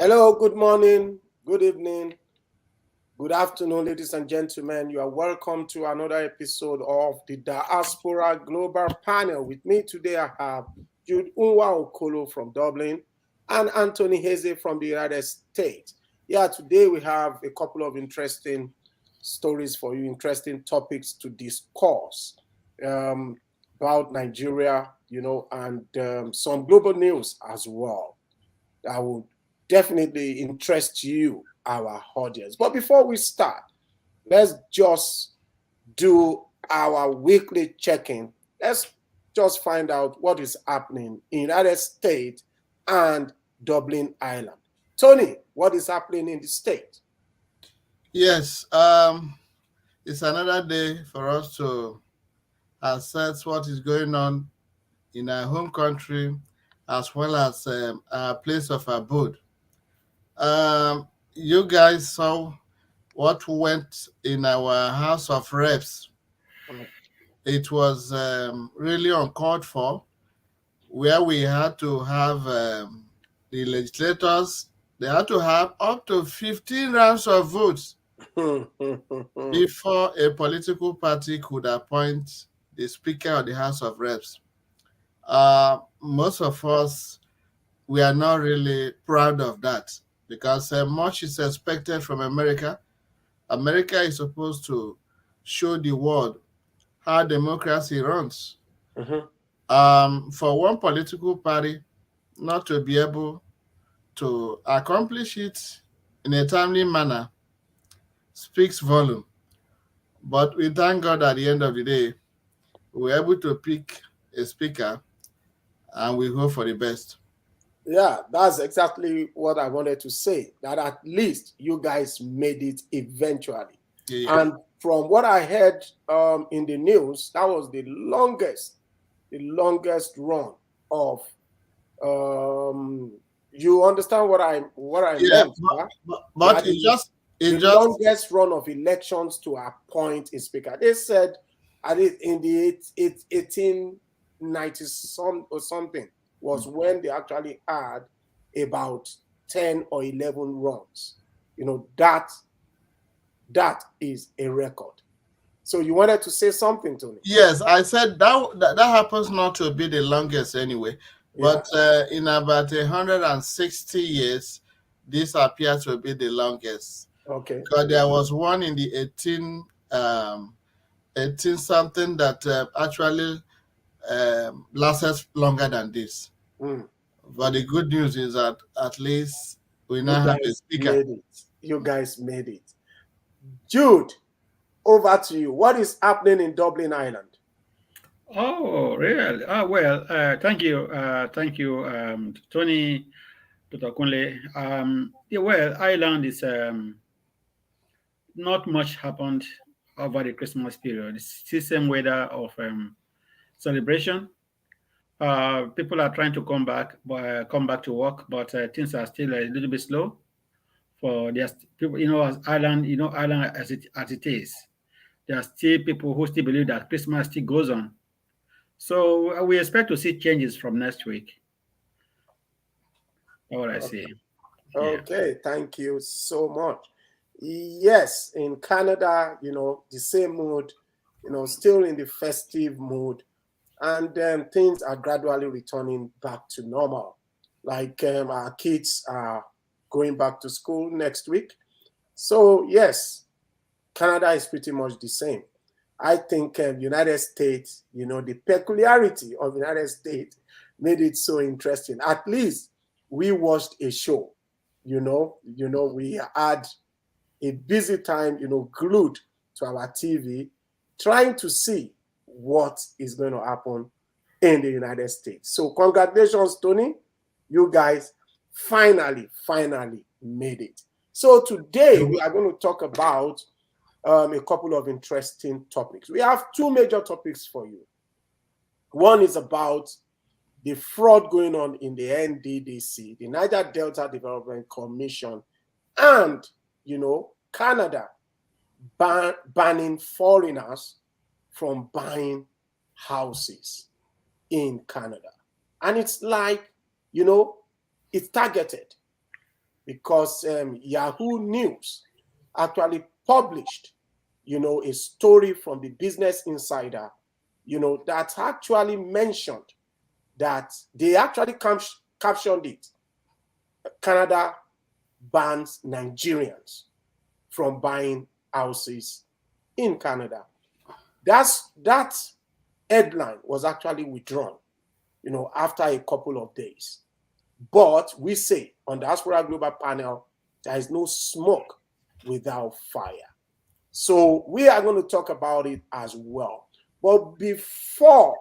Hello, good morning, good evening, good afternoon, ladies and gentlemen. You are welcome to another episode of the Diaspora Global Panel. With me today, I have Jude Unwa Okolo from Dublin and Anthony Heze from the United States. Yeah, today we have a couple of interesting stories for you, interesting topics to discuss about Nigeria, and some global news as well. That will definitely interest you, our audience. But before we start, let's just do our weekly check-in. Let's just find out what is happening in United States and Dublin Island. Tony, what is happening in the state? Yes, it's another day for us to assess what is going on in our home country as well as our place of abode. You guys saw what went in our House of Reps. It was really uncalled for, where we had to have the legislators, they had to have up to 15 rounds of votes before a political party could appoint the Speaker of the House of Reps. Most of us, we are not really proud of that because much is expected from America. America is supposed to show the world how democracy runs. Mhm. For one political party not to be able to accomplish it in a timely manner speaks volume. But we thank God at the end of the day, we were able to pick a speaker and we hope for the best. Yeah, that's exactly what I wanted to say. That at least you guys made it eventually. Yeah. And from what I heard in the news, that was the longest run of. You understand what I Yeah, meant? Yeah? but That it the just longest run of elections to appoint a speaker. They said at it in the 1890 some or something was when they actually had about 10 or 11 runs. That is a record. So you wanted to say something, Tony? yes, I said that happens not to be the longest anyway, Yeah. but in about 160 years, this appears to be the longest Okay. because there was one in the 18 something that actually lasted longer than this. Mm. But the good news is that at least we You now have a guys speaker. made it. You guys made it. Jude, over to you. What is happening in Dublin Island? Oh, really? Well, thank you, Tony, Dr. Kunle. Yeah, well, Ireland is not much happened over the Christmas period. It's still same weather of celebration. People are trying to come back to work, but things are still a little bit slow for their people. As Ireland, Ireland as it is, there are still people who still believe that Christmas still goes on. So we expect to see changes from next week. That's what I see. Yeah. Okay, thank you so much. Yes, in Canada, the same mood, still in the festive mood, and things are gradually returning back to normal. Like our kids are going back to school next week. So, yes, Canada is pretty much the same. I think United States, the peculiarity of United States made it so interesting. At least we watched a show, we had a busy time, glued to our TV, trying to see what is going to happen in the United States. So congratulations, Tony. You guys finally made it. So today we are going to talk about a couple of interesting topics. We have two major topics for you. One is about the fraud going on in the NDDC, the Niger Delta Development Commission, and, Canada banning foreigners from buying houses in Canada. And it's like, it's targeted. because Yahoo News actually published, a story from the Business Insider, that actually mentioned that they actually captioned it, Canada bans Nigerians from buying houses in Canada. That headline was actually withdrawn, after a couple of days. But we say on the Diaspora Global panel, there is no smoke without fire. So we are going to talk about it as well. But before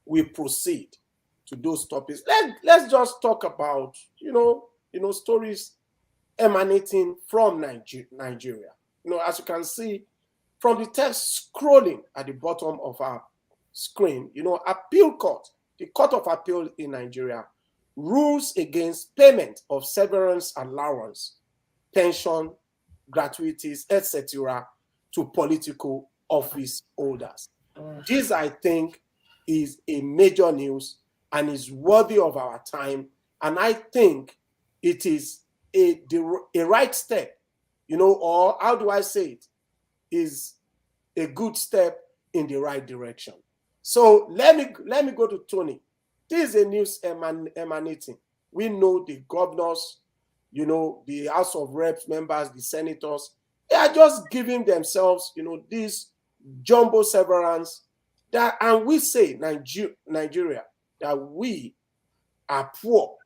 we proceed to those topics, let's just talk about, stories emanating from Nigeria. As you can see from the text scrolling at the bottom of our screen, appeal court, the Court of Appeal in Nigeria, rules against payment of severance allowance, pension, gratuities, etc., to political office holders. This, I think, is a major news and is worthy of our time. And I think it is a right step, or how do I say it, is a good step in the right direction. So let me go to Tony. This is a news emanating. We know the governors, the House of Reps members, the senators, they are just giving themselves, this jumbo severance. And we say Nigeria, that we are poor.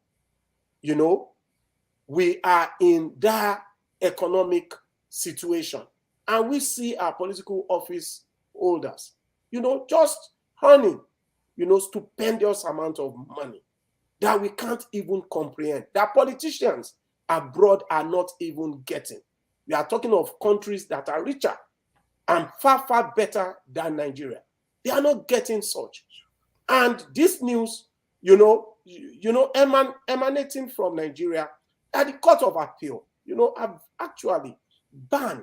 We are in that economic situation. And we see our political office holders, just earning, stupendous amount of money that we can't even comprehend, that politicians abroad are not even getting. We are talking of countries that are richer and far, far better than Nigeria. They are not getting such. And this news, emanating from Nigeria, at the Court of Appeal, have actually banned,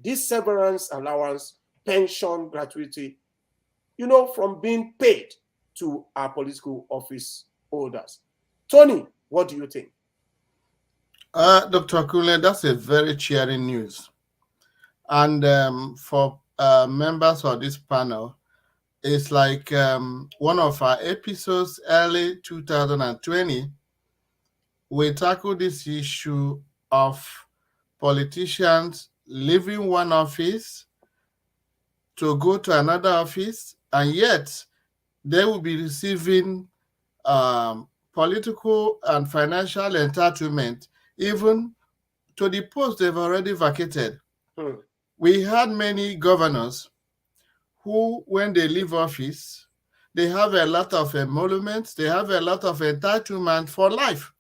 this severance allowance, pension, gratuity, from being paid to our political office holders. Tony, what do you think? Dr. Kule, that's a very cheering news. And for members of this panel, it's like one of our episodes early 2020, we tackled this issue of politicians leaving one office to go to another office, and yet they will be receiving political and financial entitlement even to the post they've already vacated. We had many governors who, when they leave office, they have a lot of emoluments, they have a lot of entitlement for life.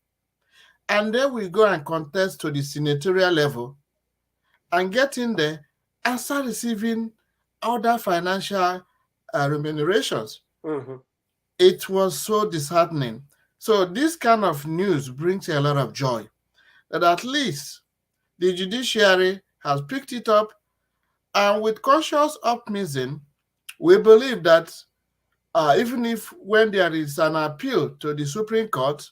And then we go and contest to the senatorial level and get in there and start receiving other financial remunerations. It was so disheartening. So this kind of news brings a lot of joy, that at least the judiciary has picked it up, and with conscious optimism, we believe that even if when there is an appeal to the Supreme Court,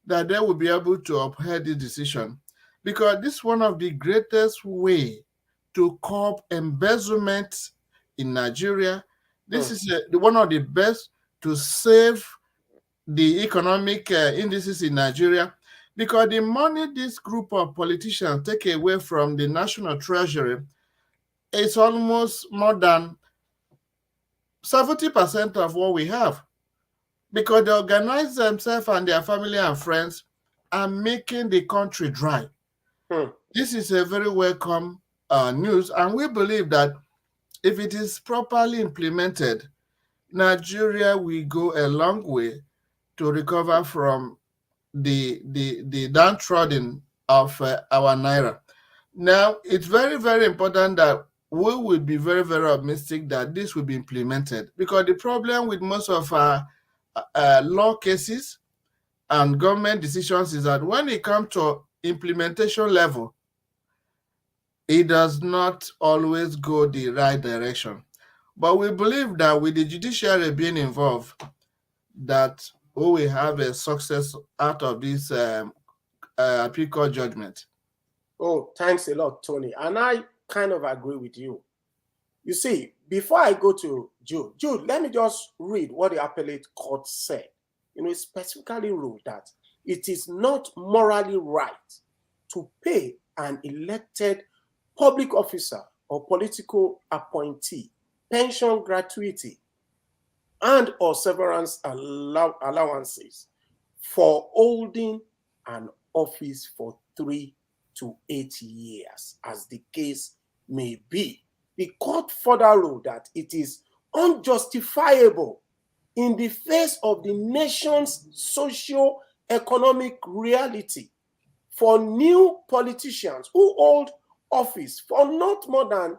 that they will be able to uphold the decision, because this is one of the greatest way to curb embezzlement in Nigeria. This is one of the best to save the economic indices in Nigeria, because the money this group of politicians take away from the national treasury is almost more than 70% of what we have, because they organize themselves and their family and friends and making the country dry. This is a very welcome news, and we believe that if it is properly implemented, Nigeria will go a long way to recover from the downtrodden of our naira. Now, it's very, very important that we will be very, very optimistic that this will be implemented, because the problem with most of our law cases and government decisions is that when it comes to implementation level, it does not always go the right direction. But we believe that with the judiciary being involved, that we will have a success out of this appeal court judgment. Oh, thanks a lot, Tony. And I kind of agree with you. You see, before I go to Jude, let me just read what the appellate court said. It specifically ruled that it is not morally right to pay an elected public officer or political appointee pension gratuity and or severance allowances for holding an office for 3 to 8 years, as the case may be. The court further ruled that it is unjustifiable in the face of the nation's socio-economic reality for new politicians who hold office for not more than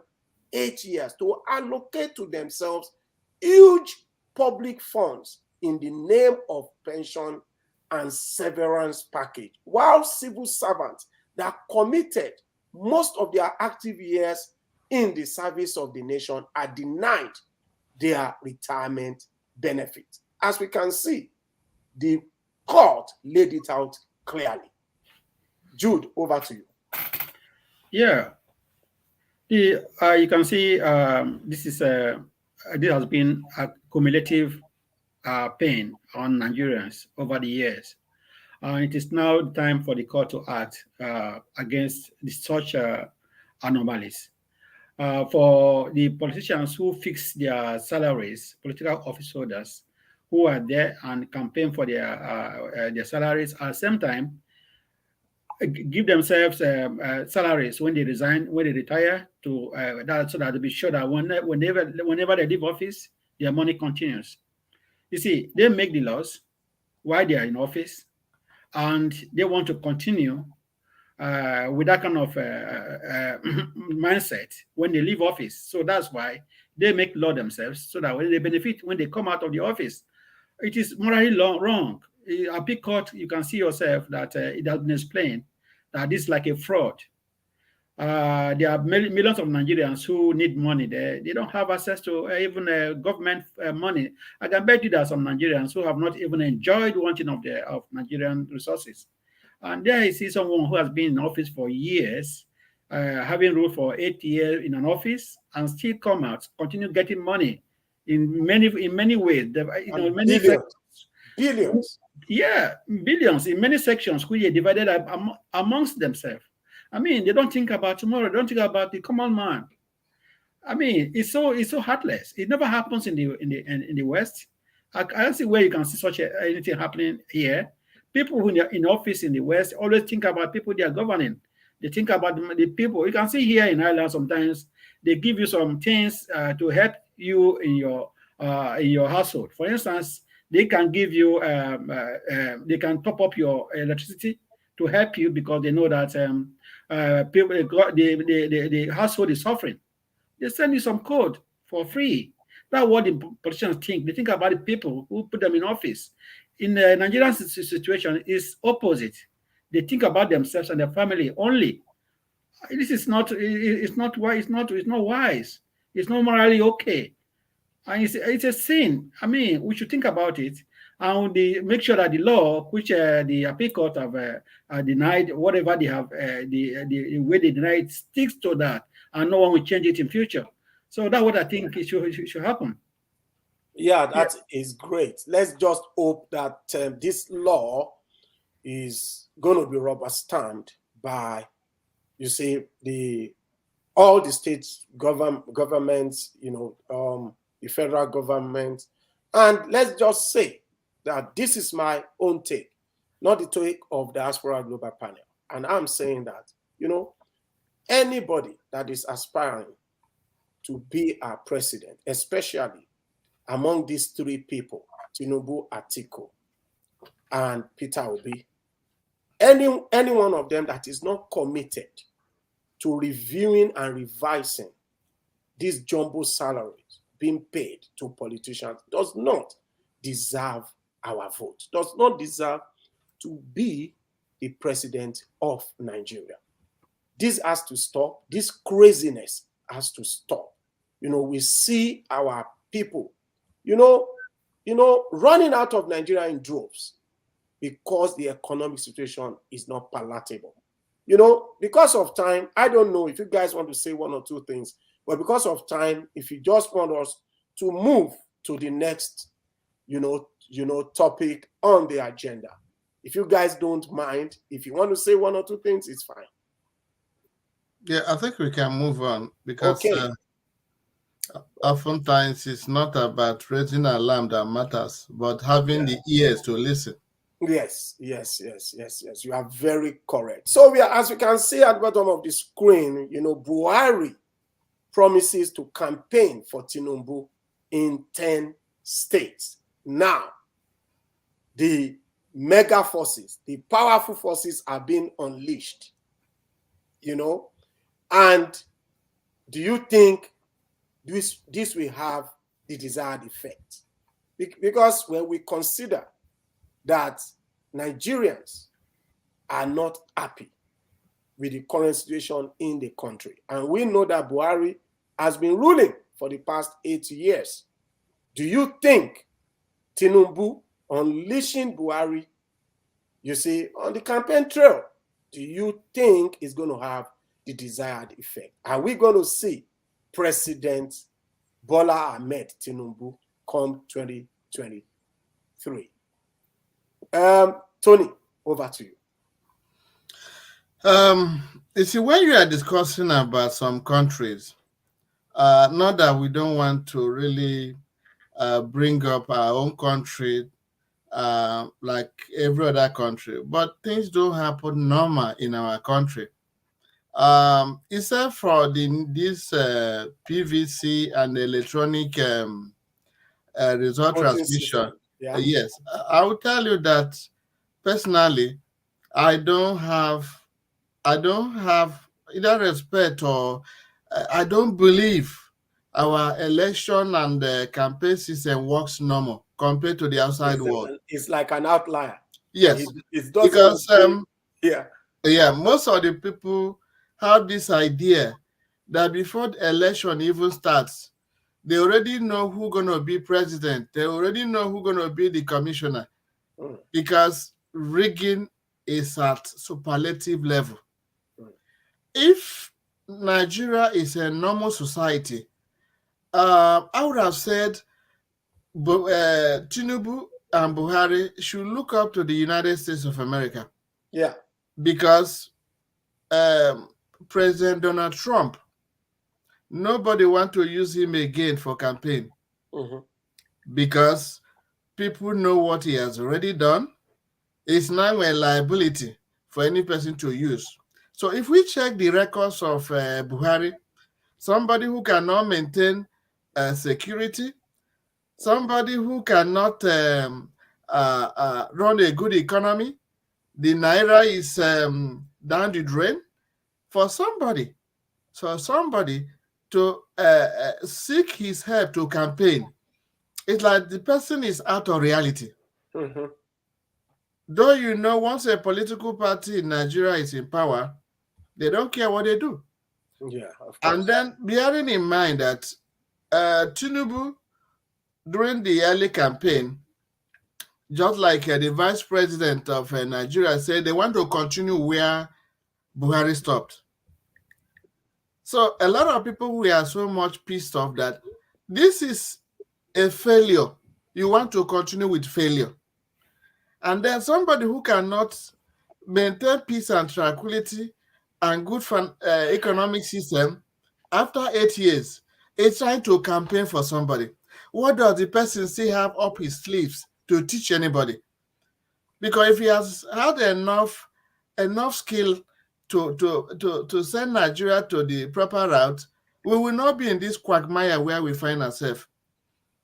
8 years to allocate to themselves huge public funds in the name of pension and severance package, while civil servants that committed most of their active years in the service of the nation are denied their retirement benefit. As we can see, the court laid it out clearly. Jude, over to you. Yeah, you can see this has been a cumulative pain on Nigerians over the years. It is now time for the court to act against such anomalies. For the politicians who fix their salaries, political office holders who are there and campaign for their salaries, at the same time, give themselves salaries when they resign, when they retire, so that to be sure that whenever they leave office, their money continues. You see, they make the laws while they are in office, and they want to continue with that kind of mindset when they leave office. So that's why they make law themselves, so that when they benefit when they come out of the office. It is morally wrong. Appeal court, you can see yourself that it has been explained that this is like a fraud. There are millions of Nigerians who need money. They don't have access to even government money. I can bet you there are some Nigerians who have not even enjoyed one thing of Nigerian resources. And there you see someone who has been in office for years, having ruled for 8 years in an office, and still come out, continue getting money in many ways. Billions. Yeah, billions in many sections which are divided amongst themselves. I mean, they don't think about tomorrow. They don't think about the common man. I mean, it's so heartless. It never happens in the West. I don't see where you can see such anything happening here. People who are in office in the West always think about people they are governing. They think about the people. You can see here in Ireland sometimes they give you some things to help you in your household. For instance, they can give you they can top up your electricity to help you because they know that the household is suffering. They send you some code for free. That's what the politicians think. They think about the people who put them in office. In the Nigerian situation, is opposite. They think about themselves and their family only. This is not. It's not wise. It's not wise. It's not morally okay. And it's a sin. I mean, we should think about it and make sure that the law, which the appeal court have denied, whatever they have, the way they denied, sticks to that, and no one will change it in future. So that's what I think it should happen. Yeah, that is great. Let's just hope that this law is going to be rubber stamped by, you see, all the state governments, the federal government. And let's just say that this is my own take, not the take of Diaspora Global Panel. And I'm saying that, anybody that is aspiring to be our president, especially among these three people, Tinubu, Atiku, and Peter Obi, any one of them that is not committed to reviewing and revising these jumbo salaries being paid to politicians does not deserve our vote, does not deserve to be the president of Nigeria. This has to stop. This craziness has to stop. We see our people, running out of Nigeria in droves. because the economic situation is not palatable. You know, because of time, I don't know if you guys want to say one or two things, but because of time, if you just want us to move to the next, topic on the agenda. If you guys don't mind, if you want to say one or two things, it's fine. Yeah, I think we can move on because Okay. oftentimes it's not about raising alarm that matters, but having the ears to listen. Yes. You are very correct. So as we can see at the bottom of the screen, Buhari promises to campaign for Tinubu in 10 states. Now, the mega forces, the powerful forces are being unleashed, and do you think this will have the desired effect? Because when we consider that Nigerians are not happy with the current situation in the country, and we know that Buhari has been ruling for the past 8 years, do you think Tinubu unleashing Buhari, on the campaign trail, do you think is going to have the desired effect? Are we going to see President Bola Ahmed Tinubu come 2023? Tony, over to you. You see, when you are discussing about some countries, not that we don't want to really bring up our own country like every other country, but things don't happen normal in our country. Except for this PVC and electronic result transmission. Yeah. Yes, I will tell you that personally, I don't have either respect or I don't believe our election and campaign system works normal compared to the outside world. It's like an outlier. Yes, it doesn't because most of the people have this idea that before the election even starts, they already know who's going to be president. They already know who's going to be the commissioner because rigging is at superlative level. If Nigeria is a normal society, I would have said Tinubu and Buhari should look up to the United States of America. Yeah. Because President Donald Trump, nobody want to use him again for campaign because people know what he has already done. It's now a liability for any person to use. So if we check the records of Buhari, somebody who cannot maintain security, somebody who cannot run a good economy, the naira is down the drain. For somebody to seek his help to campaign, it's like the person is out of reality. Though once a political party in Nigeria is in power, they don't care what they do. Yeah, of course. And then bearing in mind that Tinubu, during the early campaign, just like the vice president of Nigeria said, they want to continue where Buhari stopped. So a lot of people were so much pissed off that this is a failure. You want to continue with failure. And then somebody who cannot maintain peace and tranquility and good economic system after 8 years is trying to campaign for somebody. What does the person still have up his sleeves to teach anybody? Because if he has had enough skill to send Nigeria to the proper route, we will not be in this quagmire where we find ourselves.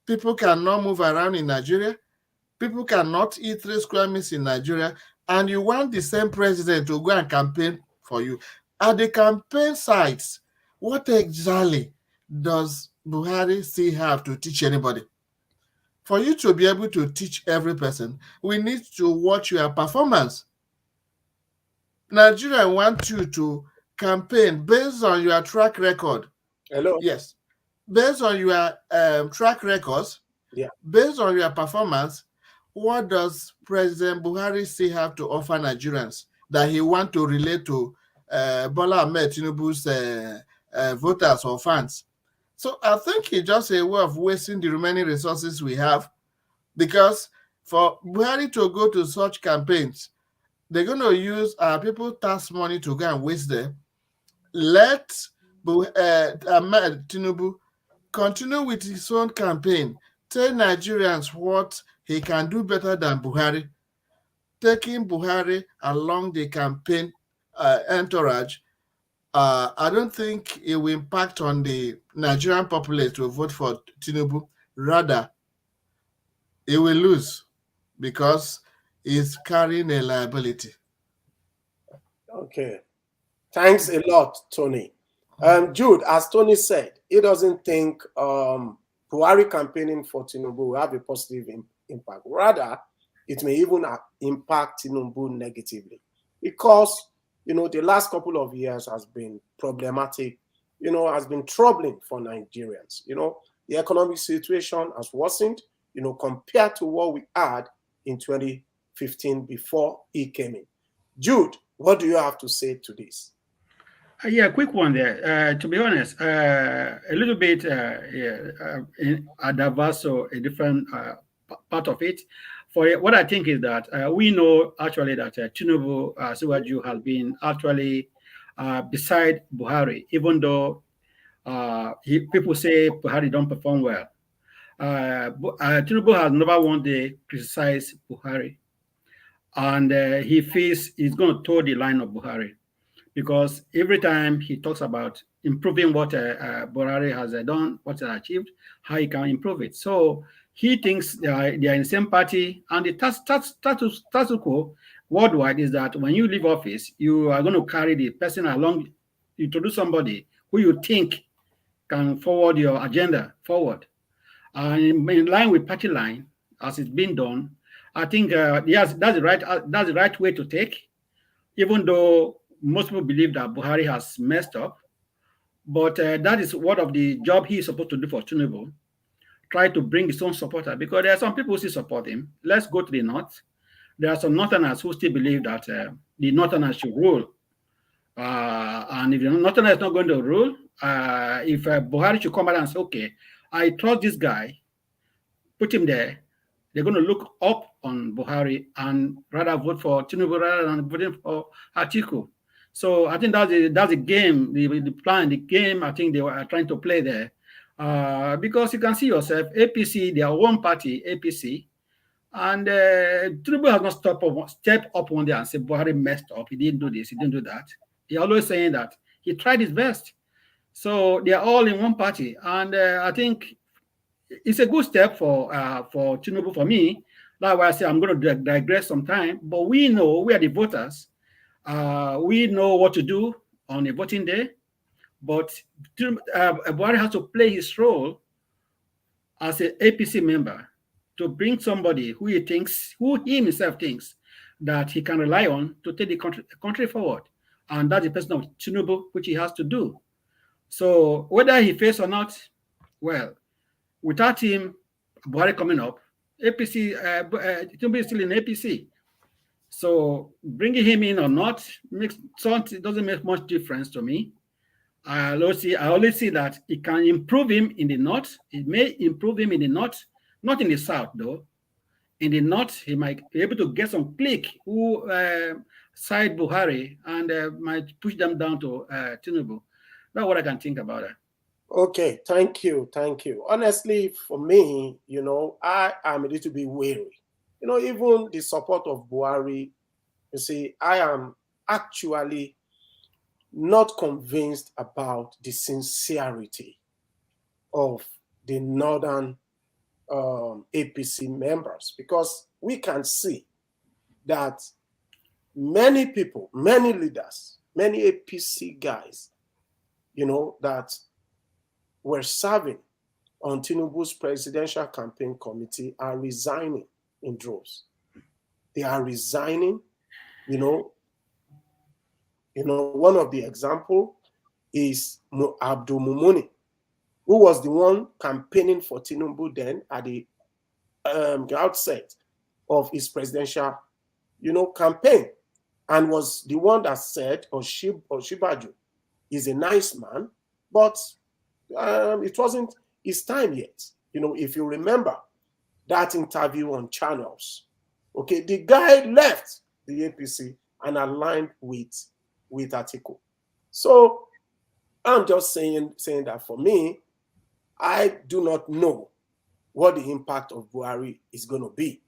People cannot move around in Nigeria. People cannot eat 3 square meals in Nigeria. And you want the same president to go and campaign for you. At the campaign sites, what exactly does Buhari still have to teach anybody? For you to be able to teach every person, we need to watch your performance. Nigeria want you to campaign based on your track record. Hello? Yes. Based on your track records, yeah, based on your performance, what does President Buhari still have to offer Nigerians that he want to relate to Bola Ahmed Tinubu's voters or fans? So I think it's just a way of wasting the remaining resources we have, because for Buhari to go to such campaigns, they're going to use people tax money to go and waste them. Let Ahmed Tinubu continue with his own campaign. Tell Nigerians what he can do better than Buhari. Taking Buhari along the campaign entourage, I don't think it will impact on the Nigerian populace to vote for Tinubu. Rather, he will lose because he's carrying a liability. Okay. Thanks a lot, Tony. Jude, as Tony said, he doesn't think Buhari campaigning for Tinubu will have a positive impact. Rather, it may even impact Tinubu negatively because, the last couple of years has been problematic, has been troubling for Nigerians. The economic situation has worsened, compared to what we had in 2015 before he came in. Jude, what do you have to say to this? Yeah, quick one there. To be honest, a little bit diverse or a different part of it. For what I think is that we know actually that Tinubu Siwaju has been actually beside Buhari, even though people say Buhari don't perform well. Tinubu has never one day criticized Buhari, and he feels he's going to toe the line of Buhari, because every time he talks about improving what Buhari has done, what he has achieved, how he can improve it. So he thinks they are in the same party, and the status quo worldwide is that when you leave office, you are going to carry the person along, you introduce somebody who you think can forward your agenda forward. And in line with party line, as it's been done, I think yes, that's the right way to take, even though most people believe that Buhari has messed up. But that is one of the job he is supposed to do for Tinubu. Try to bring his own supporter, because there are some people who still support him. Let's go to the north. There are some northerners who still believe that the northerners should rule. And if the northerners is not going to rule, if Buhari should come out and say, okay, I trust this guy, put him there, they're going to look up on Buhari and rather vote for Tinubu rather than voting for Atiku. So I think that's the game, the plan, the game I think they were trying to play there. Because you can see yourself, APC, they are one party, APC, and Tinubu has not stepped up one day and said Buhari messed up, he didn't do this, he didn't do that. He always saying that he tried his best. So they are all in one party, and I think it's a good step for Tinubu, for me. That's why I say I'm going to digress some time, but we know, we are the voters, we know what to do on a voting day. But Buhari has to play his role as an APC member to bring somebody who he himself thinks that he can rely on to take the country forward. And that's the person of Tinubu, which he has to do. So whether he fails or not, well, without him, Buhari coming up, APC, Tinubu is still in APC. So bringing him in or not it doesn't make much difference to me. I always see that it can improve him in the north. It may improve him in the north, not in the south though. In the north, he might be able to get some clique who side Buhari and might push them down to Tinubu. That's what I can think about it. Okay, thank you. Honestly, for me, I am a little bit wary. Even the support of Buhari, you see, I am actually not convinced about the sincerity of the northern APC members, because we can see that many people, many leaders, many APC guys, that were serving on Tinubu's presidential campaign committee are resigning in droves. They are resigning, one of the example is Abdul Mumuni, who was the one campaigning for Tinubu then at the outset. of his presidential, campaign, and was the one that said, Oshibaju is a nice man, but it wasn't his time yet. If you remember that interview on channels, okay, the guy left the APC and aligned with Atiku. So I'm just saying that for me, I do not know what the impact of Buhari is going to be.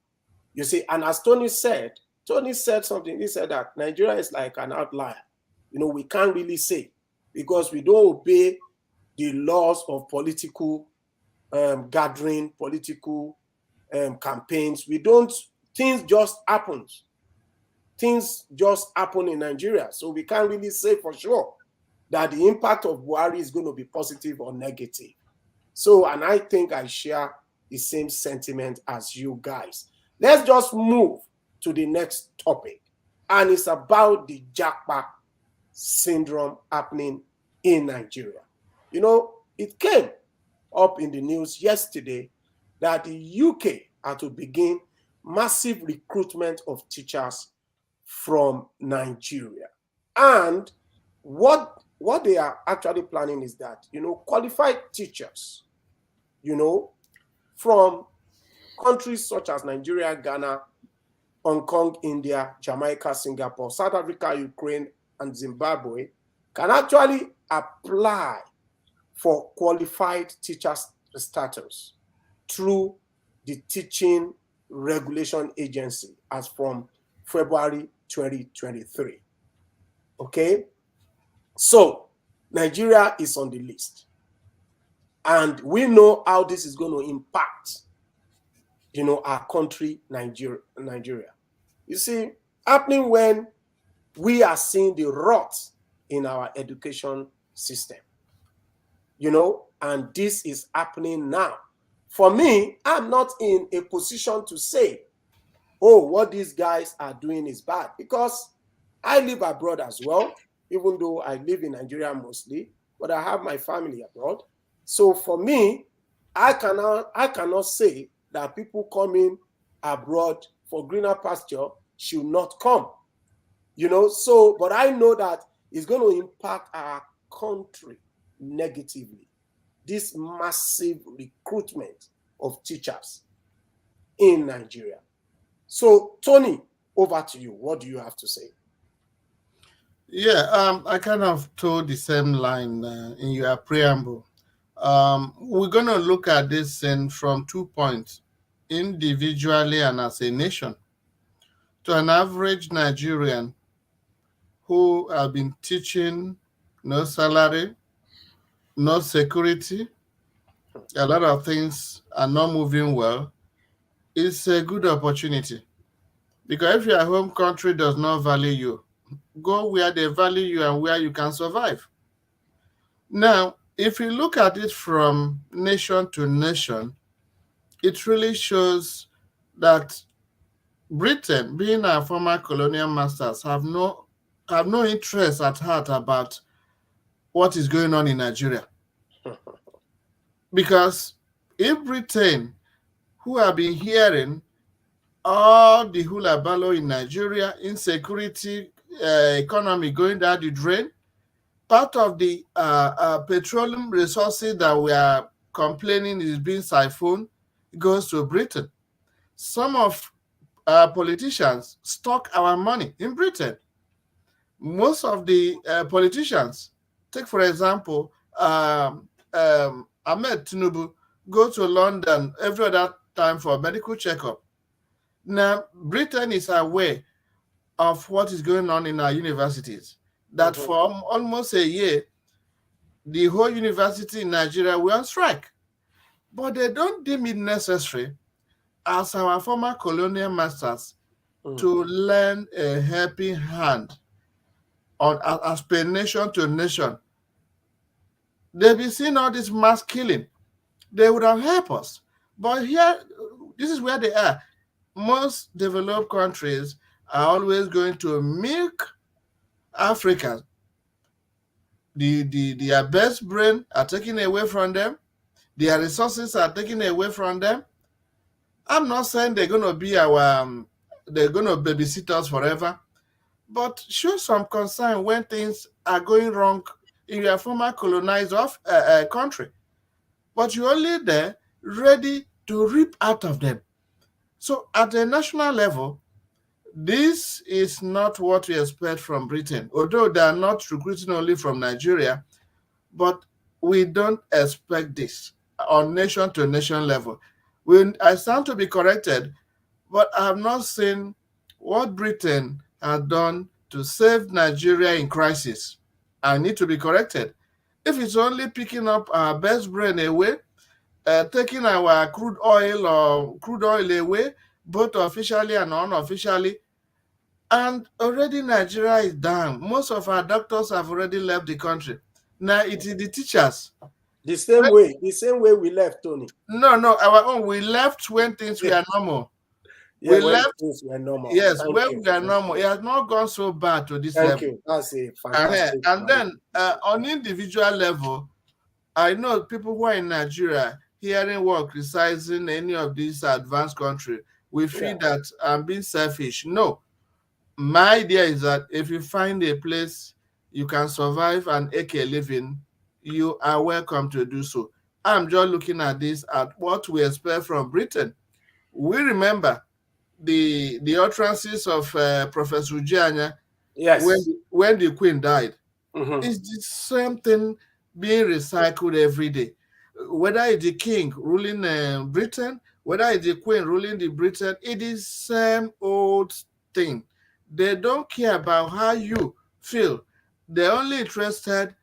You see, and as Tony said something. He said that Nigeria is like an outlier. We can't really say because we don't obey the laws of political gathering, political campaigns. Things just happen. Things just happen in Nigeria. So we can't really say for sure that the impact of Buhari is going to be positive or negative. So, and I think I share the same sentiment as you guys. Let's just move to the next topic. And it's about the Japa syndrome happening in Nigeria. It came up in the news yesterday that the UK are to begin massive recruitment of teachers from Nigeria. And what they are actually planning is that, qualified teachers, from countries such as Nigeria, Ghana, Hong Kong, India, Jamaica, Singapore, South Africa, Ukraine, and Zimbabwe can actually apply for qualified teacher status through the Teaching Regulation Agency as from February 2023. Okay? So, Nigeria is on the list. And we know how this is going to impact, our country, Nigeria. You see, happening when we are seeing the rot in our education system. And this is happening now. For me, I'm not in a position to say, what these guys are doing is bad, because I live abroad as well, even though I live in Nigeria mostly, but I have my family abroad. So for me, I cannot say that people coming abroad for greener pasture should not come. But I know that it's going to impact our country negatively. This massive recruitment of teachers in Nigeria. So, Tony, over to you. What do you have to say? Yeah, I kind of told the same line in your preamble. We're going to look at this from 2 points, individually and as a nation. To an average Nigerian who have been teaching, no salary, no security, a lot of things are not moving well, it's a good opportunity. Because if your home country does not value you, go where they value you and where you can survive. Now, if you look at it from nation to nation, it really shows that Britain, being our former colonial masters, have no interest at heart about what is going on in Nigeria. Because if Britain, who have been hearing all the hula ballo in Nigeria, insecurity, economy going down the drain, part of the petroleum resources that we are complaining is being siphoned goes to Britain. Some of our politicians stock our money in Britain. Most of the politicians, take for example, Ahmed Tinubu, go to London every other time for a medical checkup. Now, Britain is aware of what is going on in our universities. That for almost a year, the whole university in Nigeria were on strike. But they don't deem it necessary, as our former colonial masters, to lend a helping hand as per nation to nation. They've been seeing all this mass killing. They would have helped us. But here, this is where they are. Most developed countries are always going to milk Africans. Their best brain are taken away from them. Their resources are taken away from them. I'm not saying they're going to be they're going to babysit us forever, but show some concern when things are going wrong in your former colonized country. But you're only there ready to rip out of them. So at a national level, this is not what we expect from Britain, although they are not recruiting only from Nigeria, but we don't expect this on nation to nation level. I stand to be corrected, but I have not seen what Britain has done to save Nigeria in crisis. I need to be corrected. If it's only picking up our best brain away, taking our crude oil away, both officially and unofficially, and already Nigeria is down. Most of our doctors have already left the country. Now it is the teachers. The same way we left, Tony. No, our own. We left when things were normal. Yeah, we left things were normal. Yes, when we are normal. It has not gone so bad to this level. Thank you. That's a fantastic. And then on individual level, I know people who are in Nigeria hearing or criticizing any of these advanced countries, we feel that I'm being selfish. No. My idea is that if you find a place you can survive and make a living, you are welcome to do so. I'm just looking at this at what we expect from Britain. We remember the utterances of Professor Ujanya when the Queen died. It's the same thing being recycled every day. Whether it's the King ruling Britain, whether it's the Queen ruling the Britain, it is same old thing. They don't care about how you feel. They're only interested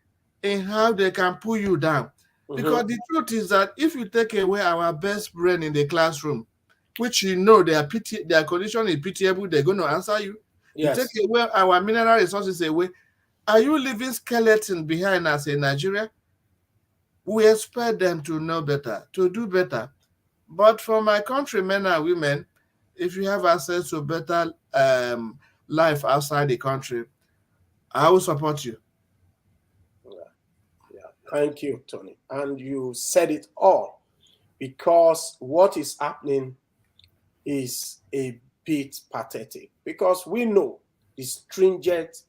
in how they can pull you down. Because the truth is that if you take away our best brain in the classroom, which you know their condition is pitiable, they're going to answer you. Yes. You take away our mineral resources away, are you leaving skeleton behind as a Nigeria? We expect them to know better, to do better. But for my countrymen and women, if you have access to better life outside the country, I will support you. Thank you, Tony. And you said it all, because what is happening is a bit pathetic, because we know the stringent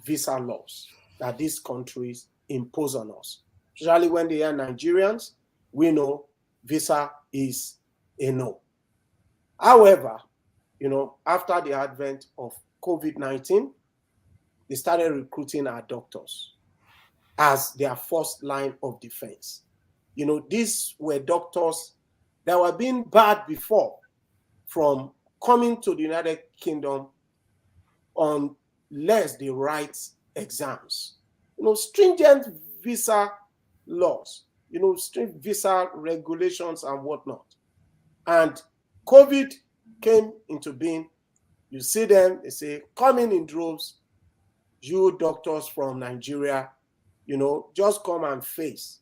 visa laws that these countries impose on us. Especially when they are Nigerians, we know visa is a no. However, after the advent of COVID-19, they started recruiting our doctors as their first line of defense. These were doctors that were being barred before from coming to the United Kingdom unless they write exams. Stringent visa laws, strict visa regulations and whatnot. And COVID came into being. You see them, they say, coming in droves, you doctors from Nigeria, just come and face,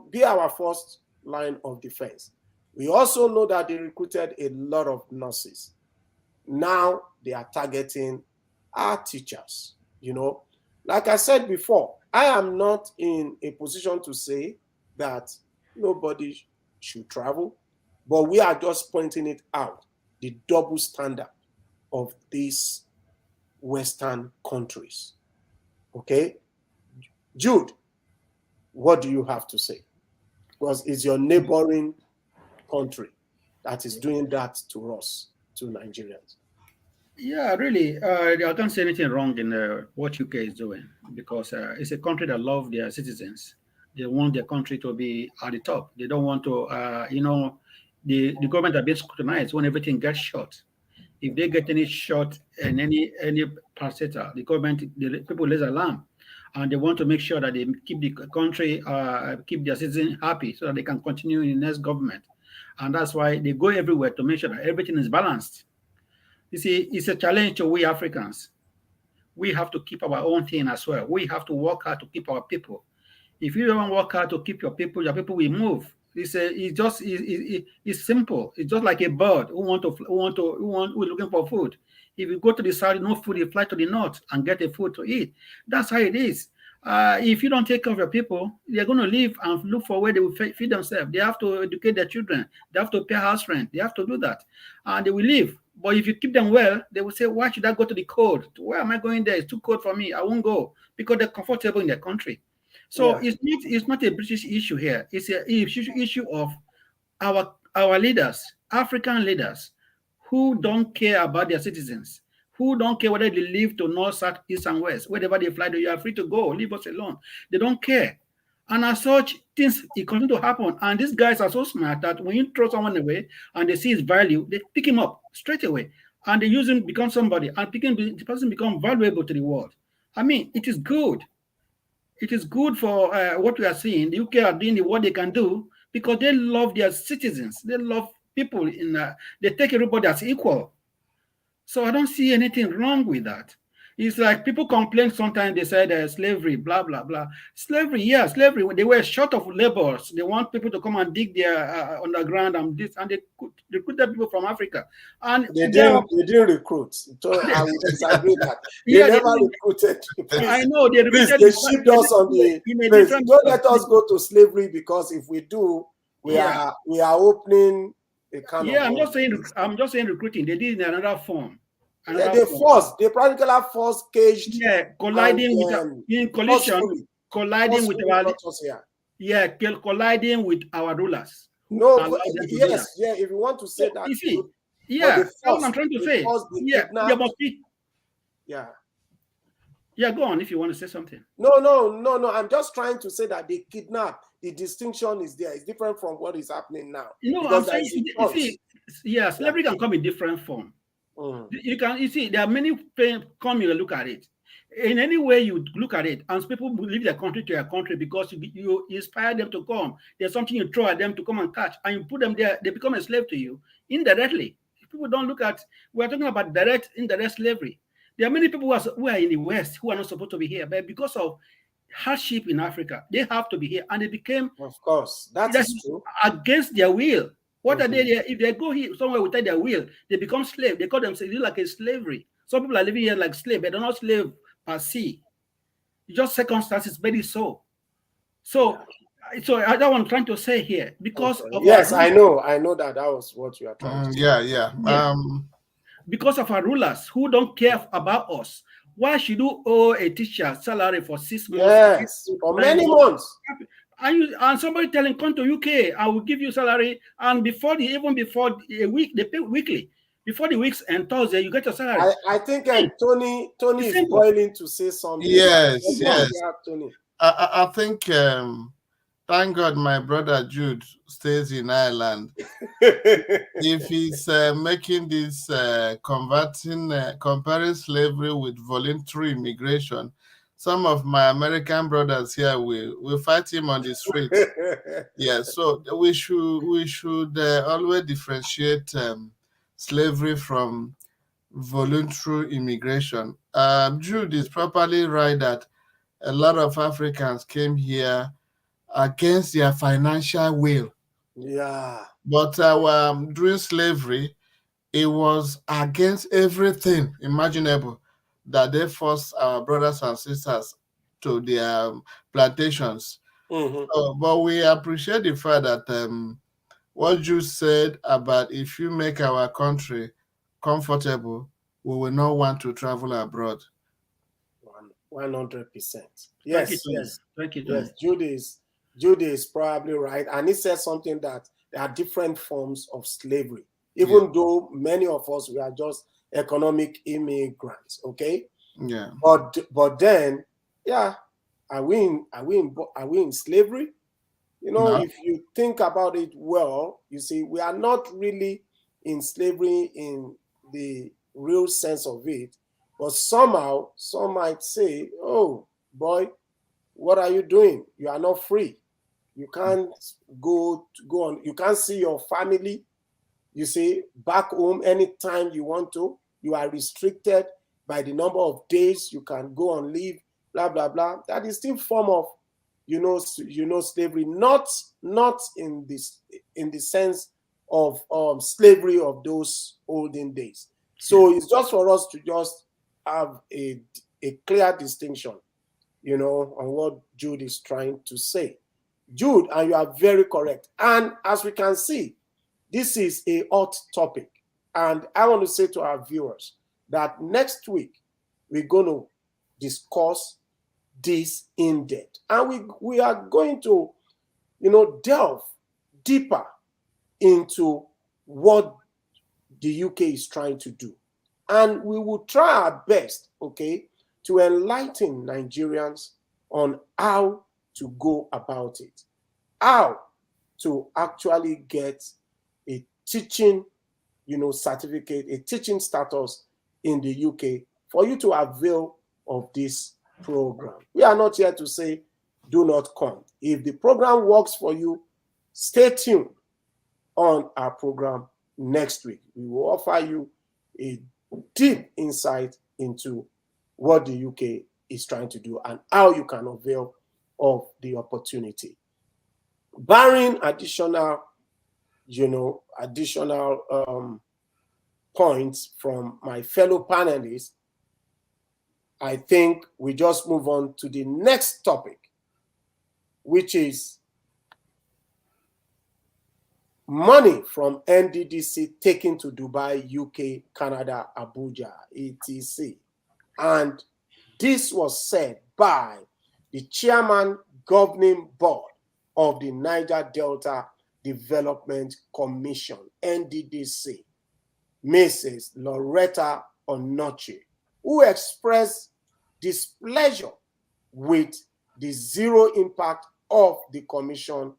be our first line of defense. We also know that they recruited a lot of nurses. Now they are targeting our teachers, Like I said before, I am not in a position to say that nobody should travel, but we are just pointing it out, the double standard of these Western countries. Okay? Jude, what do you have to say? Because it's your neighboring country that is doing that to us, to Nigerians. Yeah, really, I don't see anything wrong in what UK is doing, because it's a country that loves their citizens. They want their country to be at the top. They don't want to, the government are being scrutinized when everything gets shot. If they get any shot and any parastatal, the people raise alarm, and they want to make sure that they keep the country, keep their citizens happy, so that they can continue in the next government. And that's why they go everywhere to make sure that everything is balanced. You see, it's a challenge to we Africans. We have to keep our own thing as well. We have to work hard to keep our people. If you don't work hard to keep your people will move. It's simple. It's just like a bird who's looking for food. If you go to the south, no food, you fly to the north and get a food to eat. That's how it is. If you don't take care of your people, they're going to leave and look for where they will feed themselves. They have to educate their children. They have to pay house rent. They have to do that. And they will leave. But if you keep them well, they will say, why should I go to the cold? Where am I going there? It's too cold for me. I won't go, because they're comfortable in their country. So it's not a British issue here. It's an issue of our leaders, African leaders, who don't care about their citizens, who don't care whether they live to north, south, east, and west. Wherever they fly, you are free to go. Leave us alone. They don't care. And as such, things it continue to happen. And these guys are so smart that when you throw someone away and they see his value, they pick him up straight away. And they use him, become somebody, and the person become valuable to the world. I mean, it is good. It is good for what we are seeing. The UK are doing what they can do because they love their citizens. They love people. They take everybody as equal. So I don't see anything wrong with that. It's like people complain sometimes. They said slavery, blah, blah, blah. Slavery, yeah, slavery. They were short of laborers. They want people to come and dig their underground and this, and they recruited people from Africa. And they didn't recruit. So I would disagree that they never recruited. Please, I know they recruited. Please, they shipped us on the. Please, don't let us go to slavery, because if we do, we are opening a kind of. I'm just saying recruiting. They did in another form. They practically forced caged. Yeah, colliding colliding with our rulers. No, yes, if you want to say that. You see, that's what I'm trying to say. There must be. Yeah, go on if you want to say something. No. I'm just trying to say that they kidnap. The distinction is there. It's different from what is happening now. I'm saying, slavery can come in different form. You see, there are many things come and look at it. In any way you look at it, and people leave their country to your country because you inspire them to come. There's something you throw at them to come and catch, and you put them there, they become a slave to you indirectly. People don't look at, we're talking about direct, indirect slavery. There are many people who are in the West who are not supposed to be here, but because of hardship in Africa, they have to be here, and they became, of course, that's true, against their will. What are they there? If they go here somewhere without their will, they become slave. They call themselves like a slavery. Some people are living here like slave, but they're not slave per se. It's just circumstances, very so. So that's what I'm trying to say here. Because of I know that was what you are trying to say. Because of our rulers who don't care about us. Why should you owe a teacher salary for 6 months? Yes, for many months. And somebody telling, come to UK, I will give you salary. And before a week, they pay weekly. Before the weeks and Thursday, you get your salary. I think Tony is boiling to say something. Yes. Tony. I think, thank God my brother Jude stays in Ireland. If he's making this comparing slavery with voluntary immigration, some of my American brothers here will fight him on the street. So we should always differentiate slavery from voluntary immigration. Jude is properly right that a lot of Africans came here against their financial will. Yeah. But during slavery, it was against everything imaginable that they forced our brothers and sisters to their plantations. But we appreciate the fact that what you said about if you make our country comfortable, we will not want to travel abroad. 100%. Yes. Thank you. Yes, Judy is probably right. And he said something that there are different forms of slavery, even though many of us, we are just economic immigrants, okay? Yeah. But then, are we in slavery? No. If you think about it well, you see, we are not really in slavery in the real sense of it. But somehow, some might say, oh, boy, what are you doing? You are not free. You can't go on. You can't see your family, you see, back home anytime you want to. You are restricted by the number of days you can go on leave, blah, blah, blah. That is still form of, slavery, not in the sense of slavery of those olden days. So it's just for us to just have a clear distinction. on what Jude is trying to say. Jude, and you are very correct. And as we can see, this is a hot topic. And I want to say to our viewers that next week, we're going to discuss this in depth. And we are going to, delve deeper into what the UK is trying to do. And we will try our best, okay, to enlighten Nigerians on how to go about it, how to actually get a teaching, certificate, a teaching status in the UK for you to avail of this program. We are not here to say, do not come. If the program works for you, stay tuned on our program next week. We will offer you a deep insight into what the UK is trying to do and how you can avail of the opportunity. Barring additional points from my fellow panelists, I think we just move on to the next topic, which is money from NDDC taken to Dubai, UK, Canada, Abuja, etc. And this was said by the chairman governing board of the Niger Delta Development Commission, NDDC, Mrs. Loretta Onoche, who expressed displeasure with the zero impact of the commission